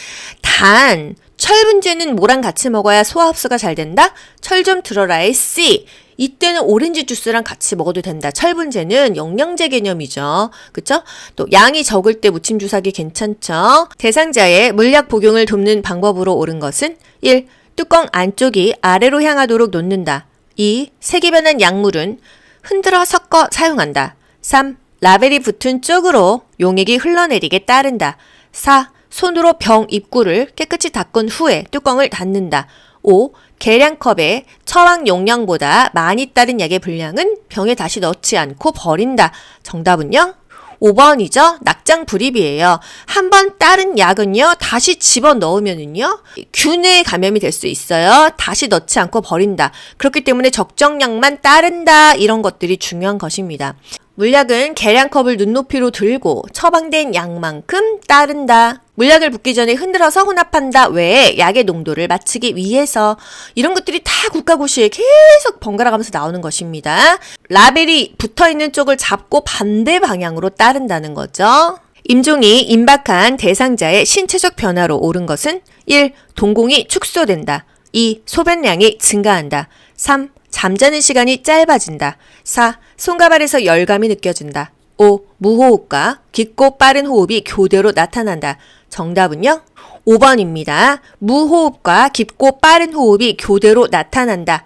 단 철분제는 뭐랑 같이 먹어야 소화 흡수가 잘 된다? 철 좀 들어라의 C. 이때는 오렌지 주스랑 같이 먹어도 된다. 철분제는 영양제 개념이죠. 그쵸? 또 양이 적을 때 무침 주사기 괜찮죠? 대상자의 물약 복용을 돕는 방법으로 옳은 것은 1. 뚜껑 안쪽이 아래로 향하도록 놓는다. 2. 색이 변한 약물은 흔들어 섞어 사용한다. 3. 라벨이 붙은 쪽으로 용액이 흘러내리게 따른다. 4. 손으로 병 입구를 깨끗이 닦은 후에 뚜껑을 닫는다. 5. 계량컵에 처방 용량보다 많이 따른 약의 분량은 병에 다시 넣지 않고 버린다. 정답은요? 5번이죠. 낙장 불입이에요. 한 번 따른 약은요. 다시 집어넣으면은요. 균에 감염이 될 수 있어요. 다시 넣지 않고 버린다. 그렇기 때문에 적정량만 따른다. 이런 것들이 중요한 것입니다. 물약은 계량컵을 눈높이로 들고 처방된 양만큼 따른다. 물약을 붓기 전에 흔들어서 혼합한다 외에 약의 농도를 맞추기 위해서 이런 것들이 다 국가고시에 계속 번갈아 가면서 나오는 것입니다. 라벨이 붙어있는 쪽을 잡고 반대 방향으로 따른다는 거죠. 임종이 임박한 대상자의 신체적 변화로 옳은 것은 1. 동공이 축소된다. 2. 소변량이 증가한다. 3. 잠자는 시간이 짧아진다. 4. 손과 발에서 열감이 느껴진다. 5. 무호흡과 깊고 빠른 호흡이 교대로 나타난다. 정답은요? 5번입니다. 무호흡과 깊고 빠른 호흡이 교대로 나타난다.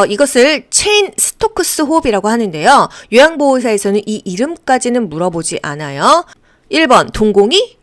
이것을 체인 스토크스 호흡이라고 하는데요. 요양보호사에서는 이 이름까지는 물어보지 않아요. 1번 동공이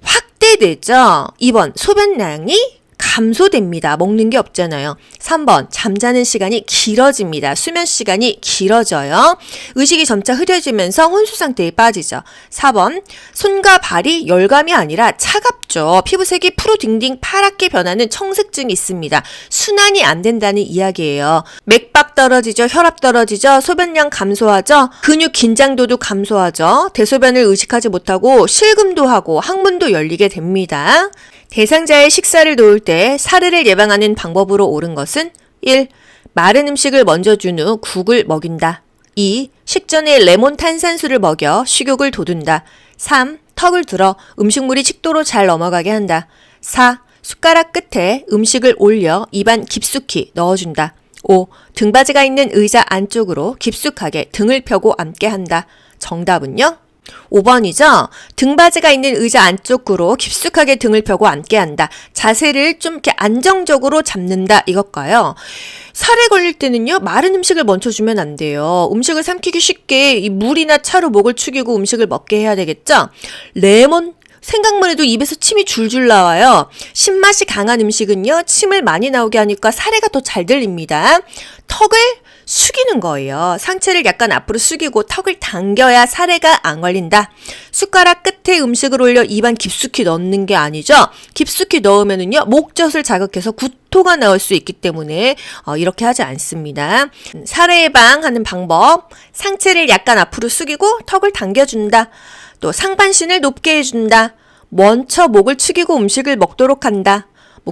확대되죠. 2번 소변량이 감소됩니다. 먹는 게 없잖아요. 3번 잠자는 시간이 길어집니다. 수면 시간이 길어져요. 의식이 점차 흐려지면서 혼수 상태에 빠지죠. 4번 손과 발이 열감이 아니라 차갑죠. 피부색이 푸르딩딩 파랗게 변하는 청색증이 있습니다. 순환이 안 된다는 이야기예요. 맥박 떨어지죠. 혈압 떨어지죠. 소변량 감소하죠. 근육 긴장도도 감소하죠. 대소변을 의식하지 못하고 실금도 하고 항문도 열리게 됩니다. 대상자의 식사를 도울 때 사르를 예방하는 방법으로 옳은 것은 1. 마른 음식을 먼저 준 후 국을 먹인다. 2. 식전에 레몬 탄산수를 먹여 식욕을 돋운다. 3. 턱을 들어 음식물이 식도로 잘 넘어가게 한다. 4. 숟가락 끝에 음식을 올려 입안 깊숙이 넣어준다. 5. 등받이가 있는 의자 안쪽으로 깊숙하게 등을 펴고 앉게 한다. 정답은요? 5번이죠. 등받이가 있는 의자 안쪽으로 깊숙하게 등을 펴고 앉게 한다. 자세를 좀 이렇게 안정적으로 잡는다 이것과요. 살에 걸릴 때는요. 마른 음식을 먼저 주면 안 돼요. 음식을 삼키기 쉽게 이 물이나 차로 목을 축이고 음식을 먹게 해야 되겠죠. 레몬 생각만 해도 입에서 침이 줄줄 나와요. 신맛이 강한 음식은요. 침을 많이 나오게 하니까 사례가 더 잘 들립니다. 턱을 숙이는 거예요. 상체를 약간 앞으로 숙이고 턱을 당겨야 사례가 안 걸린다. 숟가락 끝에 음식을 올려 입안 깊숙이 넣는 게 아니죠. 깊숙이 넣으면은요 목젖을 자극해서 구토가 나올 수 있기 때문에 이렇게 하지 않습니다. 사례 예방하는 방법. 상체를 약간 앞으로 숙이고 턱을 당겨준다. 또 상반신을 높게 해준다. 먼저 목을 축이고 음식을 먹도록 한다.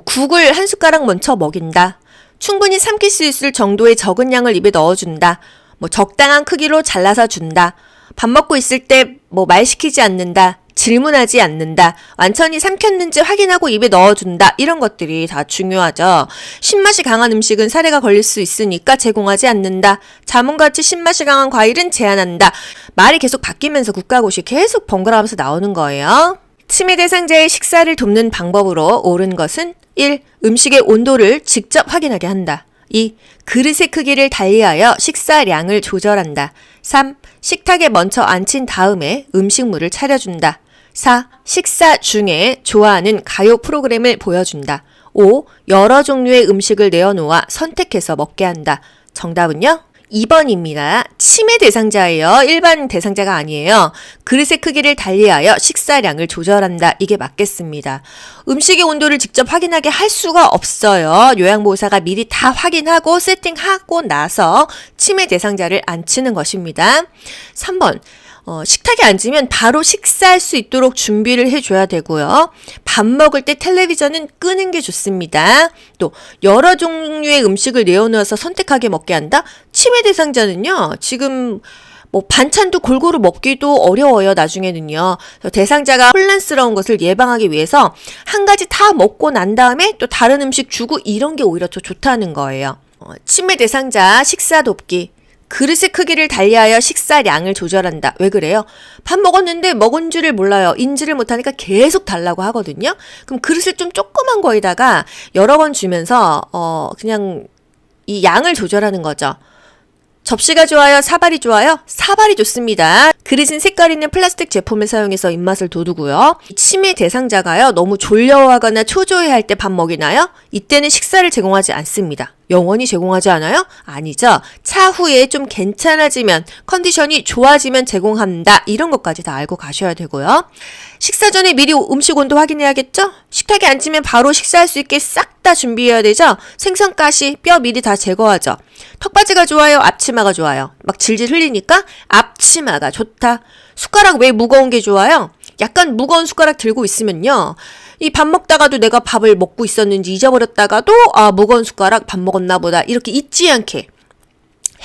국을 한 숟가락 먼저 먹인다. 충분히 삼킬 수 있을 정도의 적은 양을 입에 넣어준다. 뭐 적당한 크기로 잘라서 준다. 밥 먹고 있을 때 뭐 말 시키지 않는다. 질문하지 않는다. 완전히 삼켰는지 확인하고 입에 넣어준다. 이런 것들이 다 중요하죠. 신맛이 강한 음식은 사례가 걸릴 수 있으니까 제공하지 않는다. 자문같이 신맛이 강한 과일은 제한한다. 말이 계속 바뀌면서 국가고시 계속 번갈아가면서 나오는 거예요. 치매 대상자의 식사를 돕는 방법으로 옳은 것은 1. 음식의 온도를 직접 확인하게 한다. 2. 그릇의 크기를 달리하여 식사량을 조절한다. 3. 식탁에 먼저 앉힌 다음에 음식물을 차려준다. 4. 식사 중에 좋아하는 가요 프로그램을 보여준다. 5. 여러 종류의 음식을 내어놓아 선택해서 먹게 한다. 정답은요? 2번입니다. 치매 대상자예요. 일반 대상자가 아니에요. 그릇의 크기를 달리하여 식사량을 조절한다. 이게 맞겠습니다. 음식의 온도를 직접 확인하게 할 수가 없어요. 요양보호사가 미리 다 확인하고 세팅하고 나서 치매 대상자를 앉히는 것입니다. 3번. 식탁에 앉으면 바로 식사할 수 있도록 준비를 해줘야 되고요. 밥 먹을 때 텔레비전은 끄는 게 좋습니다. 또 여러 종류의 음식을 내어놓아서 선택하게 먹게 한다? 치매 대상자는요. 지금 뭐 반찬도 골고루 먹기도 어려워요. 나중에는요. 대상자가 혼란스러운 것을 예방하기 위해서 한 가지 다 먹고 난 다음에 또 다른 음식 주고 이런 게 오히려 더 좋다는 거예요. 치매 대상자 식사 돕기. 그릇의 크기를 달리하여 식사량을 조절한다. 왜 그래요? 밥 먹었는데 먹은 줄을 몰라요. 인지를 못하니까 계속 달라고 하거든요. 그럼 그릇을 좀 조그만 거에다가 여러 번 주면서 그냥 이 양을 조절하는 거죠. 접시가 좋아요? 사발이 좋아요? 사발이 좋습니다. 그릇은 색깔 있는 플라스틱 제품을 사용해서 입맛을 돋우고요. 치매 대상자가요. 너무 졸려하거나 초조해할 때 밥 먹이나요? 이때는 식사를 제공하지 않습니다. 영원히 제공하지 않아요? 아니죠. 차후에 좀 괜찮아지면, 컨디션이 좋아지면 제공한다. 이런 것까지 다 알고 가셔야 되고요. 식사 전에 미리 음식 온도 확인해야겠죠? 식탁에 앉으면 바로 식사할 수 있게 싹 다 준비해야 되죠? 생선, 가시, 뼈 미리 다 제거하죠. 턱받이가 좋아요? 앞치마가 좋아요? 막 질질 흘리니까 앞치마가 좋다. 숟가락 왜 무거운 게 좋아요? 약간 무거운 숟가락 들고 있으면요. 이 밥 먹다가도 내가 밥을 먹고 있었는지 잊어버렸다가도 무거운 숟가락 밥 먹었나 보다 이렇게 잊지 않게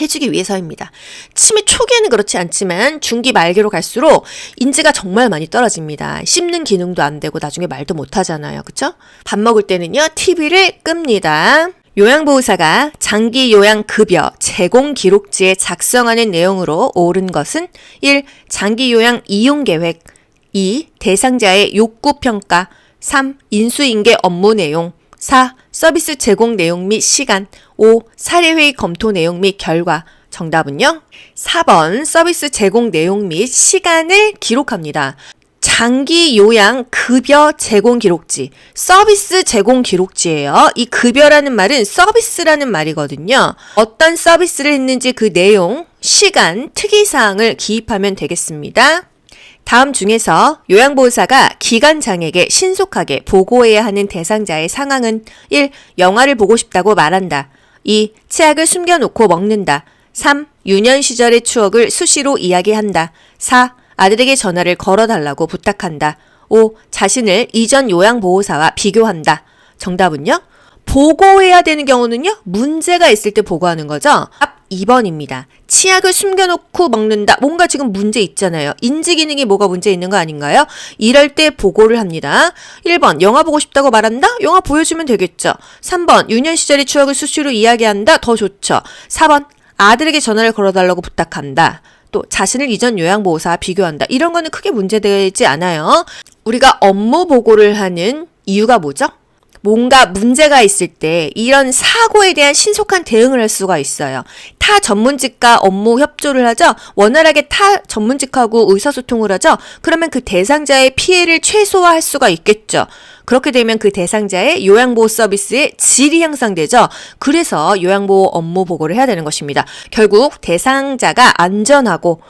해주기 위해서입니다. 치매 초기에는 그렇지 않지만 중기 말기로 갈수록 인지가 정말 많이 떨어집니다. 씹는 기능도 안 되고 나중에 말도 못 하잖아요. 그쵸? 밥 먹을 때는요. TV를 끕니다. 요양보호사가 장기 요양 급여 제공 기록지에 작성하는 내용으로 옳은 것은 1. 장기 요양 이용 계획 2. 대상자의 욕구 평가 3. 인수인계 업무 내용 4. 서비스 제공 내용 및 시간 5. 사례회의 검토 내용 및 결과 정답은요? 4번 서비스 제공 내용 및 시간을 기록합니다. 장기 요양 급여 제공 기록지, 서비스 제공 기록지예요. 이 급여라는 말은 서비스라는 말이거든요. 어떤 서비스를 했는지 그 내용, 시간, 특이사항을 기입하면 되겠습니다. 다음 중에서 요양보호사가 기관장에게 신속하게 보고해야 하는 대상자의 상황은 1. 영화를 보고 싶다고 말한다. 2. 치약을 숨겨놓고 먹는다. 3. 유년 시절의 추억을 수시로 이야기한다. 4. 아들에게 전화를 걸어달라고 부탁한다. 5. 자신을 이전 요양보호사와 비교한다. 정답은요? 보고해야 되는 경우는요? 문제가 있을 때 보고하는 거죠? 2번입니다. 치약을 숨겨놓고 먹는다. 뭔가 지금 문제 있잖아요. 인지 기능이 뭐가 문제 있는 거 아닌가요? 이럴 때 보고를 합니다. 1번, 영화 보고 싶다고 말한다? 영화 보여주면 되겠죠. 3번, 유년 시절의 추억을 수시로 이야기한다? 더 좋죠. 4번, 아들에게 전화를 걸어달라고 부탁한다. 또 자신을 이전 요양보호사와 비교한다. 이런 거는 크게 문제되지 않아요. 우리가 업무 보고를 하는 이유가 뭐죠? 뭔가 문제가 있을 때 이런 사고에 대한 신속한 대응을 할 수가 있어요. 타 전문직과 업무 협조를 하죠. 원활하게 타 전문직하고 의사소통을 하죠. 그러면 그 대상자의 피해를 최소화할 수가 있겠죠. 그렇게 되면 그 대상자의 요양보호 서비스의 질이 향상되죠. 그래서 요양보호 업무 보고를 해야 되는 것입니다. 결국 대상자가 안전하고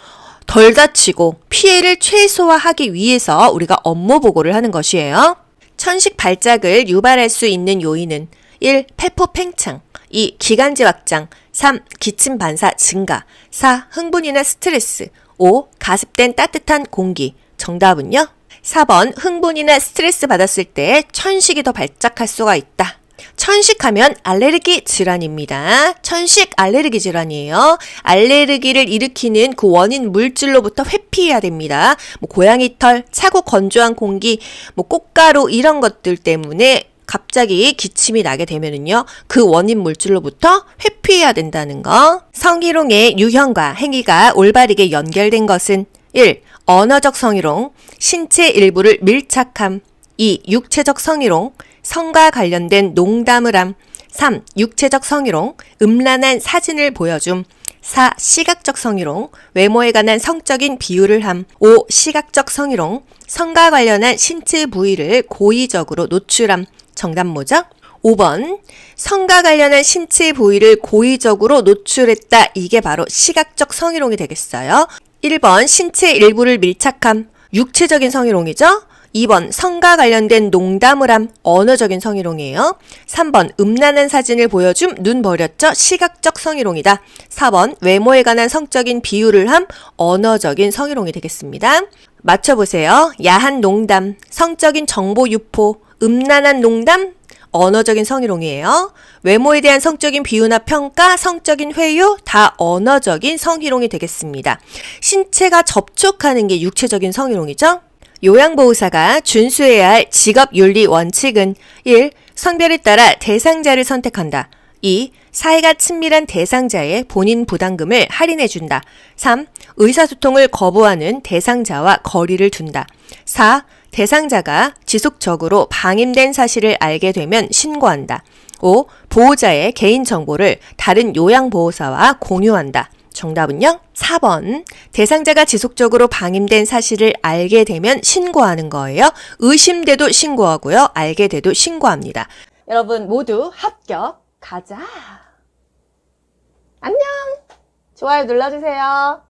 덜 다치고 피해를 최소화하기 위해서 우리가 업무 보고를 하는 것이에요. 천식 발작을 유발할 수 있는 요인은 1. 폐포 팽창 2. 기관지 확장 3. 기침 반사 증가 4. 흥분이나 스트레스 5. 가습된 따뜻한 공기 정답은요? 4번 흥분이나 스트레스 받았을 때 천식이 더 발작할 수가 있다. 천식하면 알레르기 질환입니다. 천식 알레르기 질환이에요. 알레르기를 일으키는 그 원인 물질로부터 회피해야 됩니다. 뭐 고양이 털, 차고 건조한 공기, 뭐 꽃가루 이런 것들 때문에 갑자기 기침이 나게 되면은요, 그 원인 물질로부터 회피해야 된다는 거. 성희롱의 유형과 행위가 올바르게 연결된 것은 1. 언어적 성희롱, 신체 일부를 밀착함. 2. 육체적 성희롱, 성과 관련된 농담을 함. 3. 육체적 성희롱, 음란한 사진을 보여줌. 4. 시각적 성희롱, 외모에 관한 성적인 비유를 함. 5. 시각적 성희롱, 성과 관련한 신체 부위를 고의적으로 노출함. 정답 뭐죠? 5번. 성과 관련한 신체 부위를 고의적으로 노출했다. 이게 바로 시각적 성희롱이 되겠어요. 1번. 신체 일부를 밀착함. 육체적인 성희롱이죠? 2번. 성과 관련된 농담을 함. 언어적인 성희롱이에요. 3번. 음란한 사진을 보여줌. 눈 버렸죠? 시각적 성희롱이다. 4번. 외모에 관한 성적인 비유를 함. 언어적인 성희롱이 되겠습니다. 맞춰보세요. 야한 농담, 성적인 정보 유포, 음란한 농담, 언어적인 성희롱이에요. 외모에 대한 성적인 비유나 평가, 성적인 회유, 다 언어적인 성희롱이 되겠습니다. 신체가 접촉하는 게 육체적인 성희롱이죠. 요양보호사가 준수해야 할 직업윤리 원칙은 1. 성별에 따라 대상자를 선택한다. 2. 사이가 친밀한 대상자의 본인 부담금을 할인해준다. 3. 의사소통을 거부하는 대상자와 거리를 둔다. 4. 대상자가 지속적으로 방임된 사실을 알게 되면 신고한다. 5. 보호자의 개인정보를 다른 요양보호사와 공유한다. 정답은요? 4번. 대상자가 지속적으로 방임된 사실을 알게 되면 신고하는 거예요. 의심돼도 신고하고요. 알게 돼도 신고합니다. 여러분 모두 합격. 가자. 안녕. 좋아요 눌러주세요.